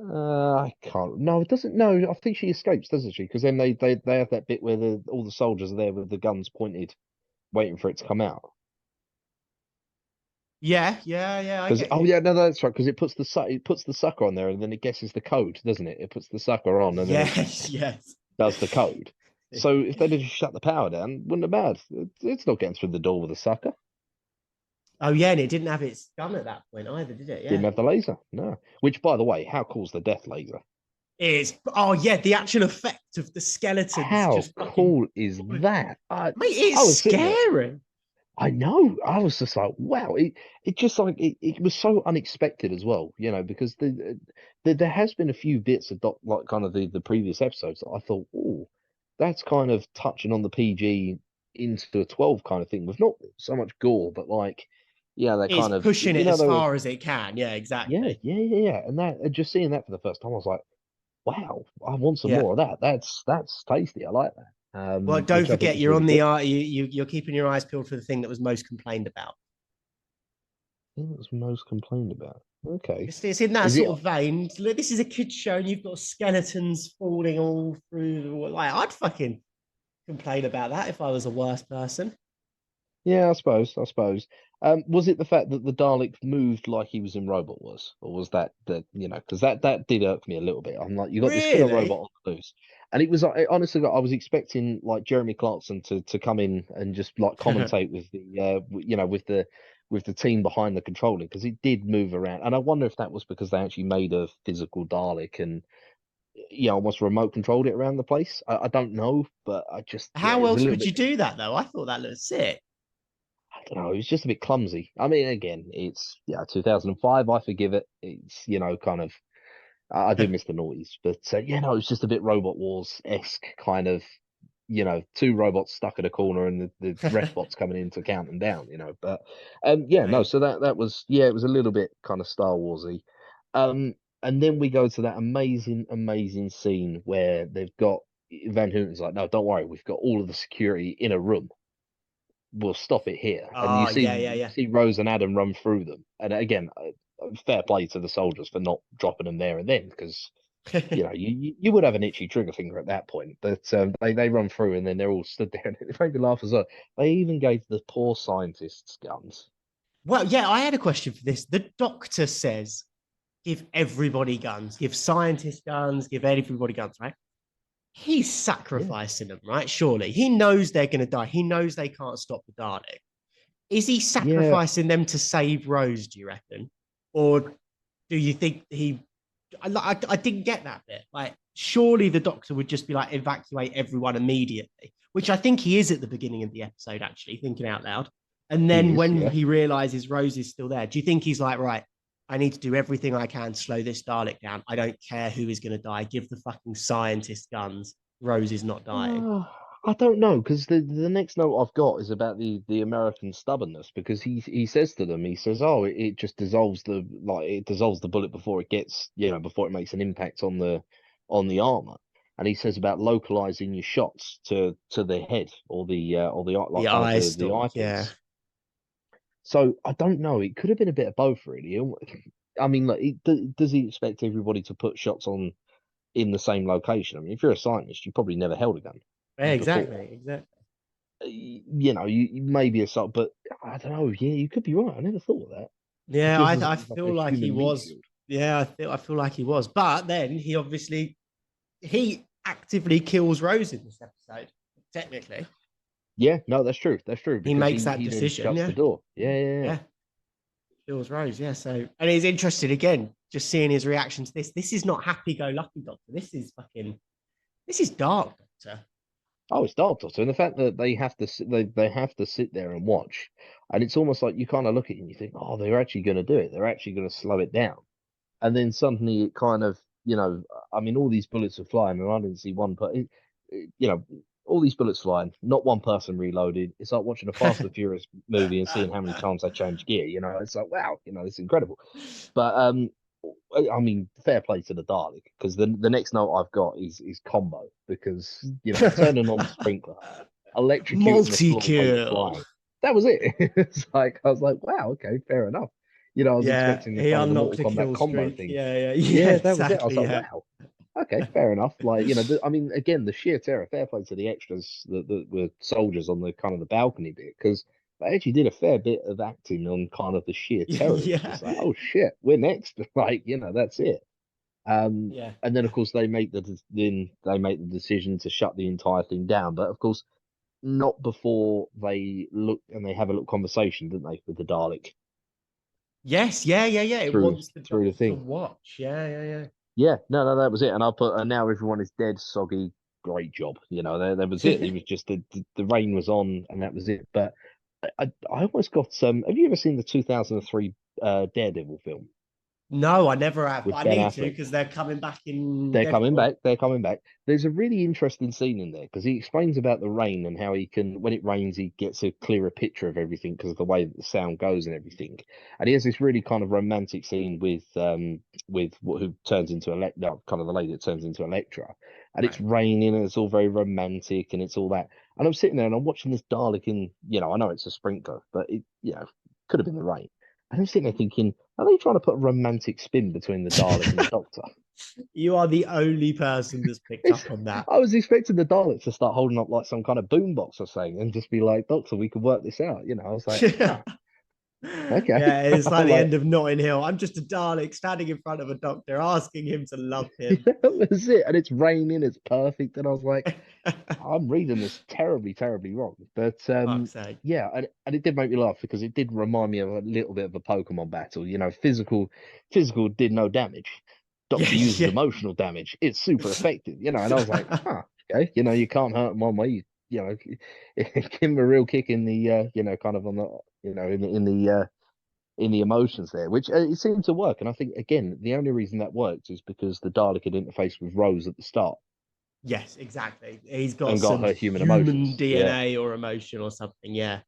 I can't. No, it doesn't. No, I think she escapes, doesn't she? Because then they have that bit where all the soldiers are there with the guns pointed, waiting for it to come out. Yeah, I Because get you. yeah, no, that's right. Because it puts the sucker on there, and then it guesses the code, doesn't it? It puts the sucker on, and then it Yes, yes. does the code. So if they'd have just shut the power down, wouldn't have mattered. It's not getting through the door with a sucker. Oh yeah, and it didn't have its gun at that point either, did it? Didn't Yeah. have the laser. No. Which, by the way, how cool's the death laser? It's oh yeah, the actual effect of the skeletons How just fucking cool is that? mate, I it's was sitting there. scary. I know. I was just like, wow. It just like it was so unexpected as well, because there has been a few bits of like kind of the previous episodes that I thought, oh, that's kind of touching on the PG into a 12 kind of thing with not so much gore, but like, yeah, they It's kind of, pushing it as they were, far as it can. Yeah, yeah, exactly. yeah, yeah, yeah. And just seeing that for the first time, I was like, wow, I want some Yeah. more of that. That's tasty. I like that. Well, don't Which I think forget was you're really on the good. you're keeping your eyes peeled for the thing that was most complained about. I think it was most complained about. Okay. It's in that Is it? sort of vein. Look, this is a kids show, and you've got skeletons falling all through. Like I'd fucking complain about that if I was a worse person. Yeah, I suppose. I suppose. Was it the fact that the Dalek moved like he was in Robot was, or was that because that did irk me a little bit. I'm like, you got this killer robot Really? on the loose, and it was honestly, I was expecting like Jeremy Clarkson to come in and just like commentate with the with the team behind the controlling because it did move around, and I wonder if that was because they actually made a physical Dalek and almost remote controlled it around the place. I don't know, but I just it How was a else little would bit. you do that though? I thought that looked sick. I don't know. It was just a bit clumsy. I mean, again, it's 2005. I forgive it. It's kind of. I do miss the noise, but no, it's just a bit Robot Wars esque kind of. Two robots stuck in a corner and the ref bots coming in to count them down. But no. Right. So that was it was a little bit kind of Star Warsy. And then we go to that amazing scene where they've got Van Houten's like, no, don't worry, we've got all of the security in a room, we'll stop it here. And Oh yeah. you see Rose and Adam run through them. And again, fair play to the soldiers for not dropping them there and then, because you would have an itchy trigger finger at that point. But they run through and then they're all stood there, and it made me laugh as well. They even gave the poor scientists guns. Well, yeah, I had a question for this. The doctor says, give everybody guns, give scientists guns, give everybody guns, right? He's Yeah, sacrificing them, right? Surely. He knows they're going to die. He knows they can't stop the Dalek. Is he yeah. sacrificing them to save Rose, do you reckon? Or do you think he. I didn't get that bit. Like, surely the doctor would just be like, evacuate everyone immediately, which I think he is at the beginning of the episode, actually, thinking out loud. And He then is, when yeah. he realizes Rose is still there, do you think he's like, right, I need to do everything I can to slow this Dalek down. I don't care who is going to die. Give the fucking scientist guns. Rose is not dying. Uh, I don't know, because the next note I've got is about the American stubbornness, because he says to them, he says, oh, it just dissolves the bullet before it gets, before it makes an impact on the armor. And he says about localizing your shots to the head or the The like kind of eye the stalk, yeah. eyepiece. So I don't know. It could have been a bit of both, really. I mean, like, does he expect everybody to put shots on in the same location? I mean, if you're a scientist, you probably never held a gun Yeah, before. exactly. You may be a sort, but I don't know. Yeah, you could be right. I never thought of that. Yeah, Just as I like a feel like he human meat was. shield. Yeah, I feel like he was. But then he obviously he actively kills Rose in this episode. Technically, Yeah, no, that's true. That's true he because makes he that he then decision. shuts the Yeah, door. Yeah, yeah, yeah. yeah, kills Rose. Yeah. So, and he's interested again, just seeing his reaction to this. This is not happy-go-lucky, Doctor. This is fucking. This is dark, Doctor. Oh, it's Dark Doctor, and the fact that they have to sit there and watch, and it's almost like you kind of look at it and you think, oh, they're actually going to do it. They're actually going to slow it down, and then suddenly it kind of, I mean, all these bullets are flying, and I didn't see one, but all these bullets flying, not one person reloaded. It's like watching a Fast and Furious movie and seeing how many times they change gear. It's like, wow, it's incredible. But I mean, fair play to the Dalek, because the next note I've got is combo, because turning on the sprinkler, electrocuting the floor while you're Multi-kill. flying. That was it. It's like I was like, wow, okay, fair enough. I was Yeah, expecting the he kind of the unlocked Mortal a Kombat kill combo streak. thing. Yeah, Yeah, that was it. I was exactly. like, Yeah. wow, okay, fair enough. Like, I mean, again, the sheer terror, fair play to the extras that were soldiers on the kind of the balcony bit, because they actually did a fair bit of acting on kind of the sheer terror. It was Yeah. just like, oh shit, we're next. Like, that's it. Yeah. And then of course they make the decision to shut the entire thing down. But of course, not before they look and they have a little conversation, didn't they, with the Dalek Yes, yeah. It through wants the through the doctor to thing. watch. Yeah. Yeah, no, that was it. And I put, and now everyone is dead, soggy. Great job. That was it. It was just the rain was on, and that was it. But I almost got some. Have you ever seen the 2003 Daredevil film No, I never have, but with I Ben need to Affleck? because they're coming back in They're coming Deadpool. back. They're coming back. There's a really interesting scene in there because he explains about the rain and how he can, when it rains, he gets a clearer picture of everything because of the way that the sound goes and everything. And he has this really kind of romantic scene with who turns into Electra, kind of the lady that turns into Electra, and it's Right. raining and it's all very romantic and it's all that. And I'm sitting there and I'm watching this Dalek in, I know it's a sprinkler, but it, could have been the rain. And I'm sitting there thinking, are they trying to put a romantic spin between the Dalek and the Doctor? You are the only person that's picked up on that. I was expecting the Daleks to start holding up like some kind of boombox or something and just be like, Doctor, we could work this out. I was like, Yeah, okay. it's like I'm the like, end of Notting Hill. I'm just a Dalek standing in front of a doctor asking him to love him. that was it. And it's raining, it's perfect. And I was like, I'm reading this terribly, terribly wrong. But Fuck's sake. yeah, and it did make me laugh because it did remind me of a little bit of a Pokemon battle. Physical did no damage. Yeah, Doctor uses yeah. emotional damage. It's super effective, and I was like, huh, okay, you can't hurt him one way. Give him a real kick in the, kind of on the, in the emotions there, which it seemed to work. And I think again, the only reason that worked is because the Dalek had interfaced with Rose at the start Yes, exactly. He's got and got some her human human emotions. Yeah, DNA or emotion or something. Yeah.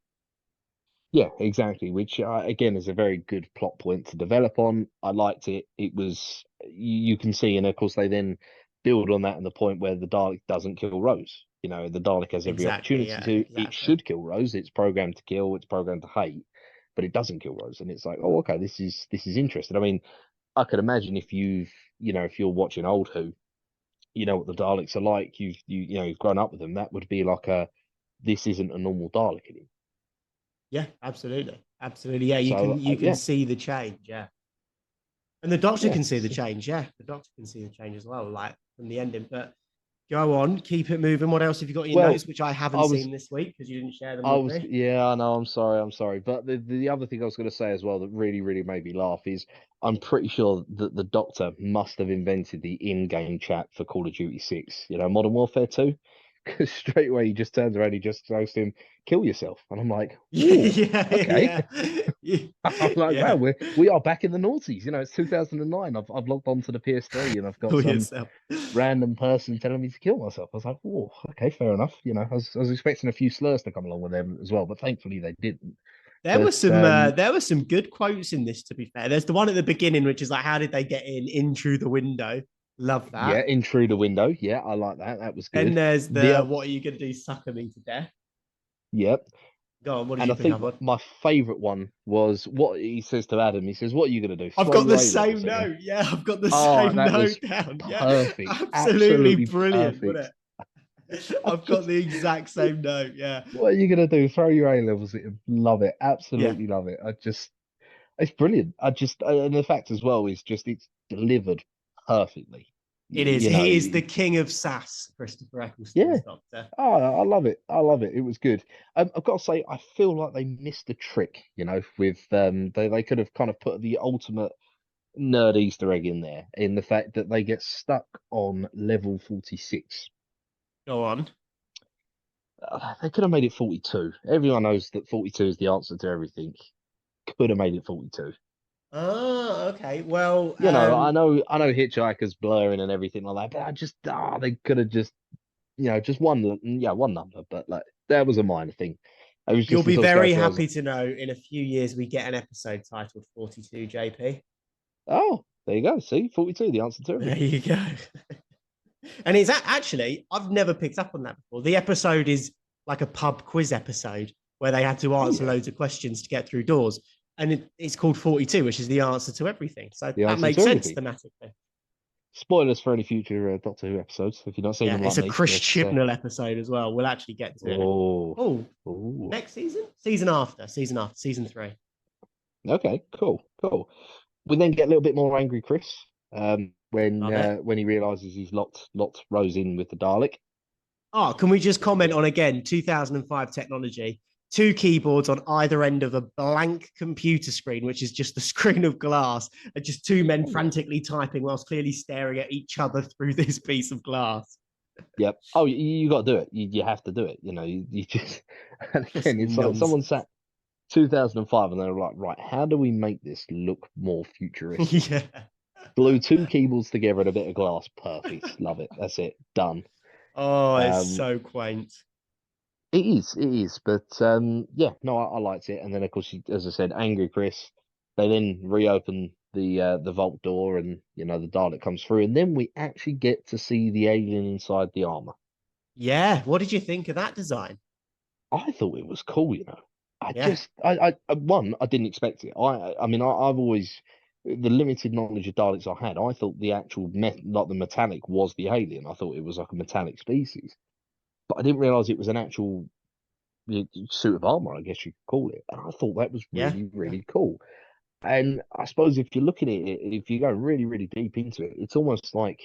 yeah, exactly. Which again is a very good plot point to develop on. I liked it. It was you can see, and of course they then build on that in the point where the Dalek doesn't kill Rose. The Dalek has every Exactly. opportunity Yeah, to. It exactly. should kill Rose. It's programmed to kill. It's programmed to hate, but it doesn't kill Rose. And it's like, oh, okay, this is interesting. I mean, I could imagine if you're watching old Who, you know what the Daleks are like. You've grown up with them. That would be like this isn't a normal Dalek anymore. Yeah, absolutely. Absolutely. Yeah, you So can yeah, see the change. Yeah. And the doctor yeah. can see the change. Yeah. The doctor can see the change as well, like from the ending. But go on, keep it moving. What else have you got in your Well, notes, which I haven't I was seen this week because you didn't share them I with was, me? yeah, I know. I'm sorry. But the other thing I was going to say as well that really, really made me laugh is I'm pretty sure that the Doctor must have invented the in-game chat for Call of Duty 6, Modern Warfare 2. Because straight away he just turns around, he just goes to him, kill yourself. And I'm like, oh, okay. Yeah. I'm like, wow, Yeah. we are back in the noughties. It's 2009. I've logged on to the PS3 and I've got Kill some yourself. random person telling me to kill myself. I was like, oh, okay, fair enough. I was expecting a few slurs to come along with them as well, but thankfully they didn't. But There were some good quotes in this, to be fair. There's the one at the beginning, which is like, how did they get in through the window? Love yeah, that. intrude the window. Yeah, I like that. That was Then good. there's The the what are you gonna do, sucker me to death? Yep. Go on, what did And you I pick think up on? my favorite one was what he says to Adam. He says, "What are you going to do? I've Throw got the your A levels same at him?" note. Yeah, I've got the Oh, same that was note down. Yeah, perfect. absolutely Absolutely brilliant, perfect. wasn't it? I I've got just, the exact same note. Yeah, what are you going to do? Throw your A levels at him? Love it. yeah, Absolutely love it. It's brilliant. And the fact as well is just it's delivered perfectly. it is. You know, He is the king of sass, Christopher yeah. Eccleston's Doctor. Oh, I love it. I love it. It was good. I've got to say, I feel like they missed the trick. With they could have kind of put the ultimate nerd Easter egg in there in the fact that they get stuck on level 46. Go on. They could have made it 42. Everyone knows that 42 is the answer to everything. Could have made it 42. Oh, okay. Well, I know Hitchhiker's blurring and everything like that, but they could have just one number, but like that was a minor thing. It was you'll just the be sort of very character I was happy to know in a few years we get an episode titled 42 JP. oh, There you go. See, 42, the answer to There everything. you go. And it's actually, I've never picked up on that before. The episode is like a pub quiz episode where they had to Oh answer yeah, loads of questions to get through doors. And it's called 42, which is the answer to everything. So the that answer to makes sense everything. thematically. Spoilers for any future Doctor Who episodes if you've not seen Yeah, them it's like a me. Chris But Chibnall episode as well. We'll actually get to it. oh, Oh, oh, next season? Season 3. okay, cool. We then get a little bit more angry, Chris, Love it. when he realizes he's locked Rose in with the Dalek. Oh, can we just comment on again 2005 technology? Two keyboards on either end of a blank computer screen, which is just a screen of glass, and just two men frantically typing whilst clearly staring at each other through this piece of glass. Yep. Oh, you got to do it. You have to do it. You just. And That's again, it's like someone nonsense. sat 2005 and they were like, right, how do we make this look more futuristic? Yeah. Glue two keyboards together and a bit of glass. Perfect. Love it. That's it. Done. Oh, it's Um, so quaint. it is. But yeah, no, I liked it. And then of course, as I said, angry Chris. They then reopen the vault door, and the Dalek comes through, and then we actually get to see the alien inside the armor. Yeah. What did you think of that design? I thought it was cool. Yeah. I didn't expect it. I mean, I've always the limited knowledge of Daleks I had. I thought the actual like the metallic was the alien. I thought it was like a metallic species, but I didn't realize it was an actual suit of armor, I guess you could call it. And I thought that was Yeah. really, really cool. And I suppose if you're looking at it, if you go really, really deep into it, it's almost like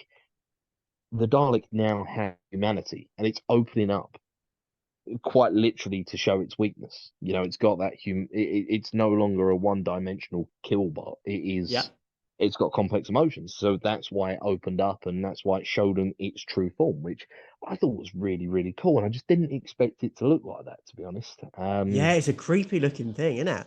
the Dalek now have humanity, and it's opening up quite literally to show its weakness. It's got that it's no longer a one-dimensional kill bot. Yeah. It's got complex emotions. So that's why it opened up, and that's why it showed them its true form, which I thought was really, really cool. And I just didn't expect it to look like that, to be honest. Yeah. It's a creepy looking thing, isn't it?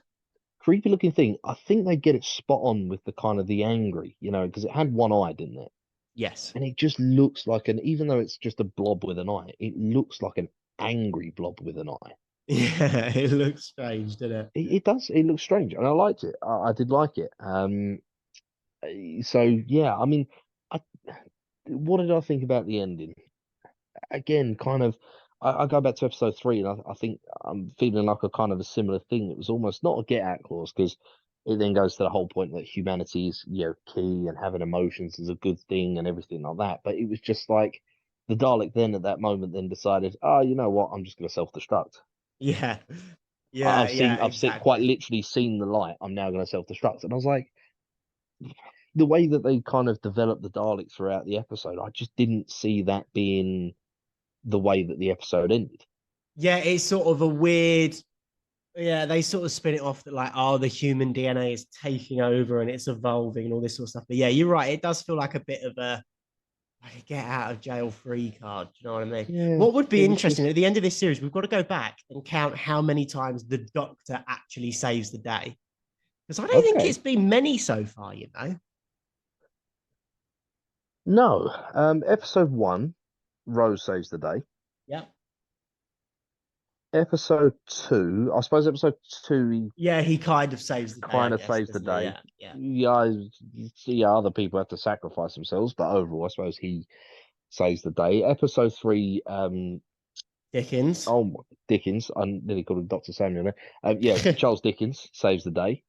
Creepy looking thing. I think they get it spot on with the kind of the angry, because it had one eye, didn't it? Yes. And it just looks like even though it's just a blob with an eye, it looks like an angry blob with an eye. Yeah. It looks strange, doesn't it? It does. It looks strange, and I liked it. I did like it. So yeah, I mean, I, what did I think about the ending? Again, kind of, I go back to episode 3, and I think I'm feeling like a kind of a similar thing. It was almost not a get out clause, because it then goes to the whole point that humanity is, key, and having emotions is a good thing and everything like that. But it was just like the Dalek then at that moment then decided, oh, you know what, I'm just going to self-destruct. Yeah. Yeah. Yeah. I've seen quite Exactly. literally seen the light. I'm now going to self-destruct, and I was like, the way that they kind of developed the Daleks throughout the episode, I just didn't see that being the way that the episode ended. Yeah. It's sort of a weird. Yeah, they sort of spin it off that like, oh, the human DNA is taking over and it's evolving and all this sort of stuff. But yeah, you're right. It does feel like a bit of a like a get out of jail free card. Do you know what I mean? Yeah, What would be it was interesting just at the end of this series, we've got to go back and count how many times the Doctor actually saves the day. Because I don't think okay. it's been many so far, you know. No, episode 1, Rose saves the day. Yeah. Episode 2, I suppose episode 2, he Yeah, he kind of saves the day, I kind of guess, saves the doesn't he? day. Yeah, yeah. Yeah, you see other people have to sacrifice themselves, but overall, I suppose he saves the day. Episode 3, Dickens. Dickens, I nearly called him Dr. Samuel there. Yeah, Charles Dickens saves the day.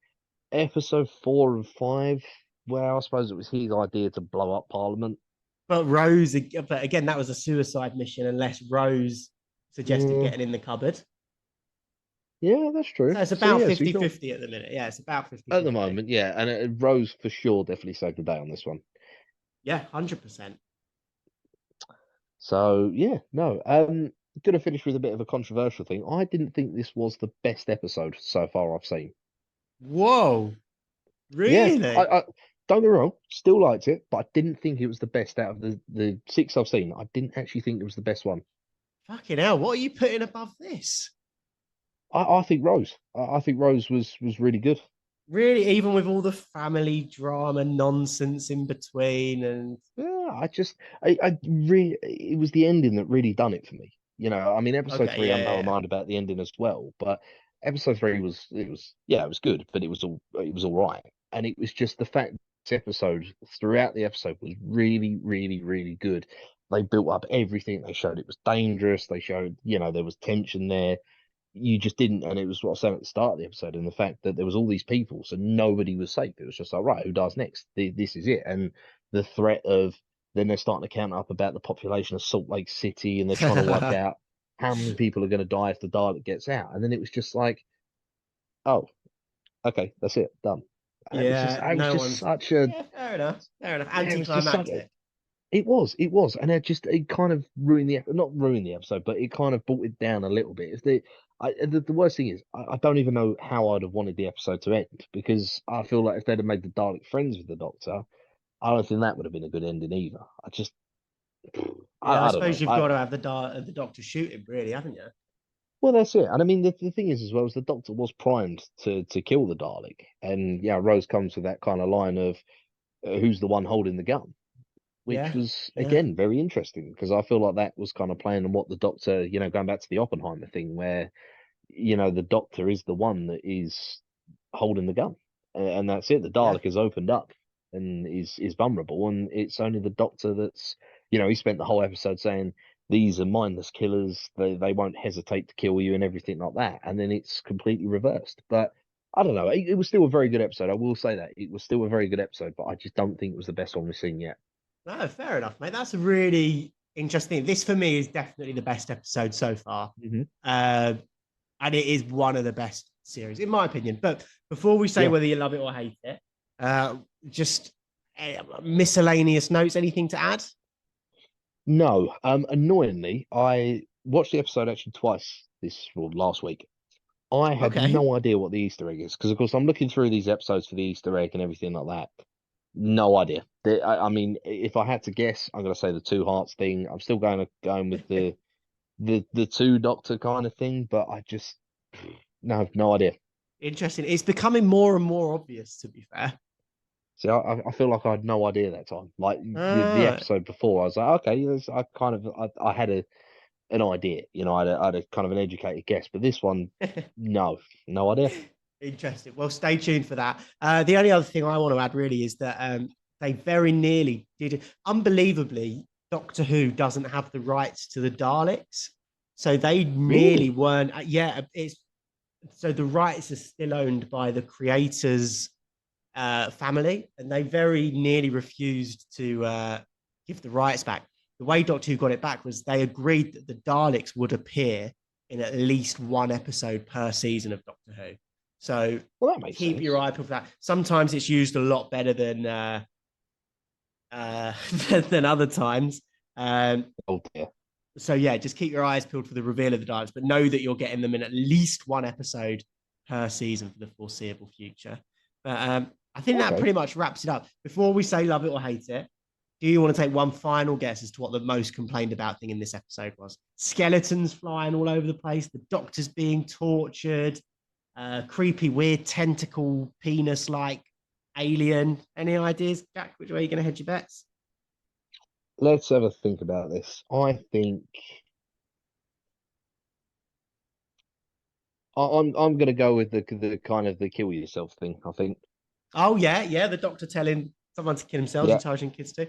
Episode 4 and 5, well, I suppose it was his idea to blow up Parliament. But but again, that was a suicide mission unless Rose suggested Yeah, getting in the cupboard. yeah, that's true. So it's So about yeah, so he's 50 not 50 at the minute. Yeah, it's about 50 at the 50. moment, yeah, and Rose for sure definitely saved the day on this one. Yeah, 100%. So yeah, no, gonna finish with a bit of a controversial thing. I didn't think this was the best episode so far I've seen. Whoa, Yeah, really? I don't get me wrong, still liked it, but I didn't think it was the best out of the 6 I've seen. I didn't actually think it was the best one. Fucking hell, what are you putting above this? I think Rose. I think Rose was really good. Really, even with all the family drama nonsense in between, and Yeah, I really, it was the ending that really done it for me. I mean, episode okay, 3, I yeah, know yeah, I yeah. mind about the ending as well, but episode 3 yeah, it was good, but it was all right, and it was just the fact episode throughout the episode was really, really, really good. They built up everything. They showed it was dangerous. They showed, there was tension there. You just didn't, and it was what I was saying at the start of the episode, and the fact that there was all these people, so nobody was safe. It was just like, right, who dies next? This is it. And the threat of then they're starting to count up about the population of Salt Lake City, and they're trying to work out how many people are going to die if the Dalek gets out. And then it was just like, oh, okay, that's it, done. And Yeah, it was no just one's. such a, Yeah, fair enough. Fair enough. yeah, it was just such a, Anticlimactic. it was, and it kind of ruined not ruined the episode, but it kind of brought it down a little bit. The worst thing is, I don't even know how I'd have wanted the episode to end because I feel like if they'd have made the Dalek friends with the Doctor, I don't think that would have been a good ending either. Yeah, I I don't suppose know. you've got to have the Doctor shoot him, really, haven't you? Well, that's it. And I mean, the thing is, as well, as the Doctor was primed to kill the Dalek, and yeah, Rose comes with that kind of line of who's the one holding the gun, which Yeah, was yeah, again very interesting because I feel like that was kind of playing on what the Doctor, going back to the Oppenheimer thing, where the Doctor is the one that is holding the gun, and that's it. The yeah. Dalek has opened up and is vulnerable, and it's only the Doctor that's, he spent the whole episode saying these are mindless killers. They won't hesitate to kill you and everything like that, and then it's completely reversed. But I don't know. It was still a very good episode. I will say that it was still a very good episode, but I just don't think it was the best one we've seen yet. No, fair enough, mate. That's a really interesting. This for me is definitely the best episode so far. Hmm. Uh, and it is one of the best series, in my opinion. But before we say Yeah. whether you love it or hate it, just miscellaneous notes, anything to add? No, annoyingly, I watched the episode actually twice last week. I had Okay. no idea what the Easter egg is because, of course, I'm looking through these episodes for the Easter egg and everything like that. No idea. I mean, if I had to guess, I'm going to say the two hearts thing. I'm still going with the two Doctor kind of thing, but I just no idea. Interesting. It's becoming more and more obvious, to be fair. See, I feel like I had no idea that time. Like the Ah, episode before, I was like, okay, I had an idea, I had a kind of an educated guess, but this one, no idea. interesting. Well, stay tuned for that. The only other thing I want to add really is that they very nearly did it. Unbelievably, Doctor Who doesn't have the rights to the Daleks. So they nearly Really? weren't. Yeah, it's so the rights are still owned by the creators' family, and they very nearly refused to give the rights back. The way Doctor Who got it back was they agreed that the Daleks would appear in at least one episode per season of Doctor Who. So Well, that makes keep your sense. eye peeled for that. Sometimes it's used a lot better than other times. Um, Oh dear. so yeah, just keep your eyes peeled for the reveal of the Daleks, but know that you're getting them in at least one episode per season for the foreseeable future. But I think that Okay. pretty much wraps it up. Before we say love it or hate it, do you want to take one final guess as to what the most complained about thing in this episode was? Skeletons flying all over the place, the doctors being tortured, creepy, weird tentacle penis like alien. Any ideas, Jack? Which way are you going to hedge your bets? Let's have a think about this. I think I'm gonna go with the kind of the kill yourself thing. I think. Oh yeah, yeah. The doctor telling someone to kill themselves, Yeah. encouraging kids to.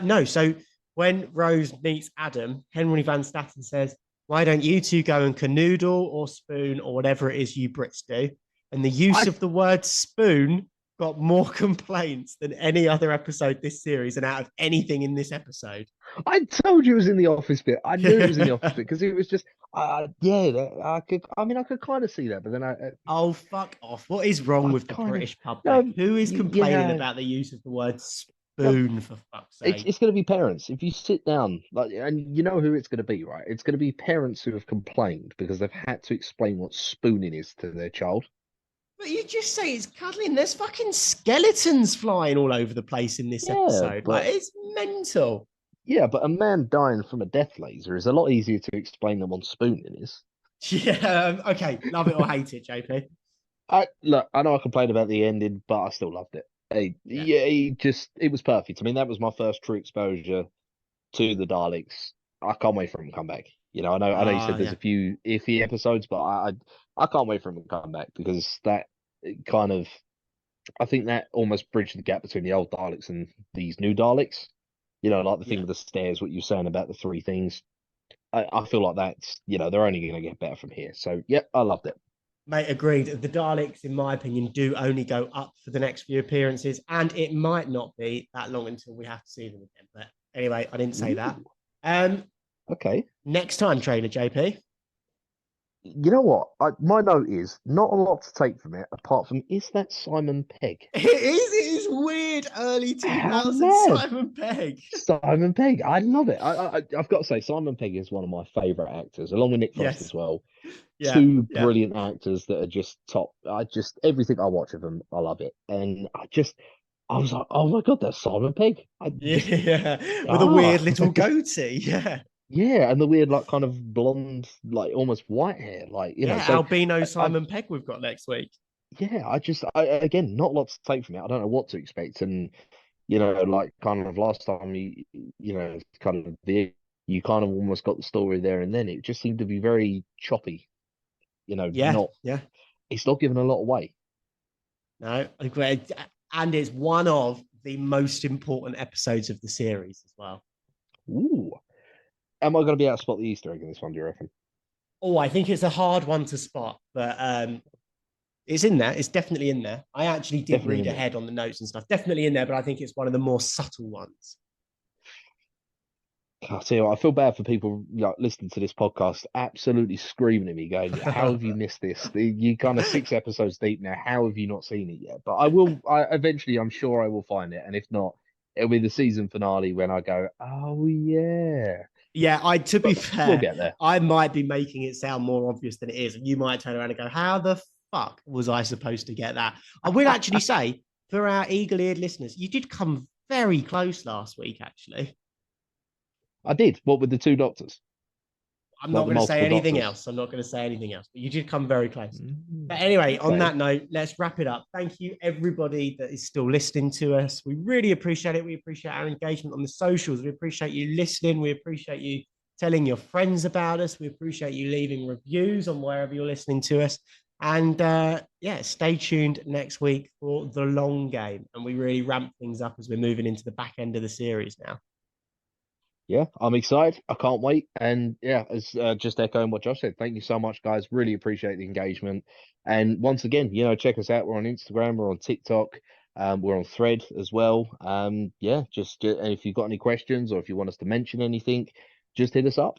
No, so when Rose meets Adam, Henry Van Statten says, "Why don't you two go and canoodle or spoon or whatever it is you Brits do?" And the use I of the word spoon got more complaints than any other episode this series, and out of anything in this episode. I told you it was in the office bit. I knew it was in the office bit because it was just yeah. I could. I mean, I could kind of see that, but then Oh, fuck off. What is wrong I with the kind of British public? no. Who is complaining Yeah. about the use of the word No. spoon, for fuck's It's sake? it's going to be parents. If you sit down, like, and you know who it's going to be, right? It's going to be parents who have complained because they've had to explain what spooning is to their child. But you just say it's cuddling. There's fucking skeletons flying all over the place in this Yeah, episode. Like, but it's mental. a man dying from a death laser is a lot easier to explain than what spooning is. Yeah. Okay. Love it or hate it, JP. I know I complained about the ending, but I still loved it. Yeah. Yeah, it was perfect. I mean, that was my first true exposure to the Daleks. I can't wait for him to come back. I know you said there's Yeah. a few iffy episodes, but I can't wait for him to come back because that kind of I think that almost bridged the gap between the old Daleks and these new Daleks. You know, like the thing Yeah. with the stairs, what you're saying about the three things. I feel like that's, they're only going to get better from here. So, yeah, I loved it. Mate, agreed. The Daleks, in my opinion, do only go up for the next few appearances, and it might not be that long until we have to see them again. But anyway, I didn't say that. Ooh, okay. Next time, trailer JP. You know what? My note is not a lot to take from it, apart from is that Simon Pegg? It is weird. Early How 2000s mad! Simon Pegg. Simon Pegg, I love it. I've got to say, Simon Pegg is one of my favorite actors, along with Nick Frost Yes. as well. Yeah. Two Yeah. brilliant actors that are just top. Everything I watch of them, I love it, and I was like, oh my god, that's Simon Pegg. Yeah. With a weird little goatee. Yeah. Yeah, and the weird, like, kind of blonde, like almost white hair, like Yeah. So Albino I Simon Pegg we've got next week. yeah, again, not a lot to take from it. I don't know what to expect, and like kind of last time kind of you kind of almost got the story there and then. It just seemed to be very choppy. Yeah. Not Yeah. it's not giving a lot away. No, agreed. And it's one of the most important episodes of the series as well. Ooh, am I going to be able to spot the Easter egg in this one? Do you reckon? Oh, I think it's a hard one to spot, but it's in there. It's definitely in there. I actually did Definitely read in there. ahead on the notes and stuff. Definitely in there, but I think it's one of the more subtle ones. I tell you what, I feel bad for people listening to this podcast, absolutely screaming at me, going, "How have you missed this? You kind of 6 episodes deep now. How have you not seen it yet?" But I will. Eventually, I'm sure I will find it, and if not, it'll be the season finale when I go, "Oh yeah." Yeah, to be But we'll fair, get there. I might be making it sound more obvious than it is, and you might turn around and go, "How the fuck was I supposed to get that?" I will actually say, for our eagle-eared listeners, you did come very close last week. Actually, I did. What with the two doctors? I'm not Like the going to say multiple anything doctors. else. I'm not going to say anything else, but you did come very close. But Mm, anyway, on okay. that note, let's wrap it up. Thank you, everybody that is still listening to us. We really appreciate it. We appreciate our engagement on the socials. We appreciate you listening. We appreciate you telling your friends about us. We appreciate you leaving reviews on wherever you're listening to us. And yeah, stay tuned next week for the long game. And we really ramp things up as we're moving into the back end of the series now. Yeah, I'm excited. I can't wait. And yeah, as just echoing what Josh said, thank you so much, guys. Really appreciate the engagement. And once again, check us out. We're on Instagram, we're on TikTok, we're on Thread as well. Yeah, and if you've got any questions or if you want us to mention anything, just hit us up.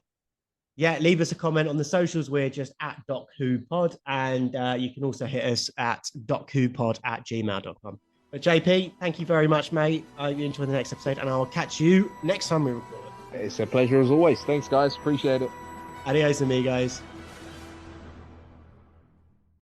Yeah, leave us a comment on the socials. We're just at DocWhoPod. And you can also hit us at DocWhoPod@gmail.com. But JP, thank you very much, mate. I hope you enjoy the next episode, and I'll catch you next time we record. It's a pleasure as always. Thanks, guys. Appreciate it. Adios, amigos.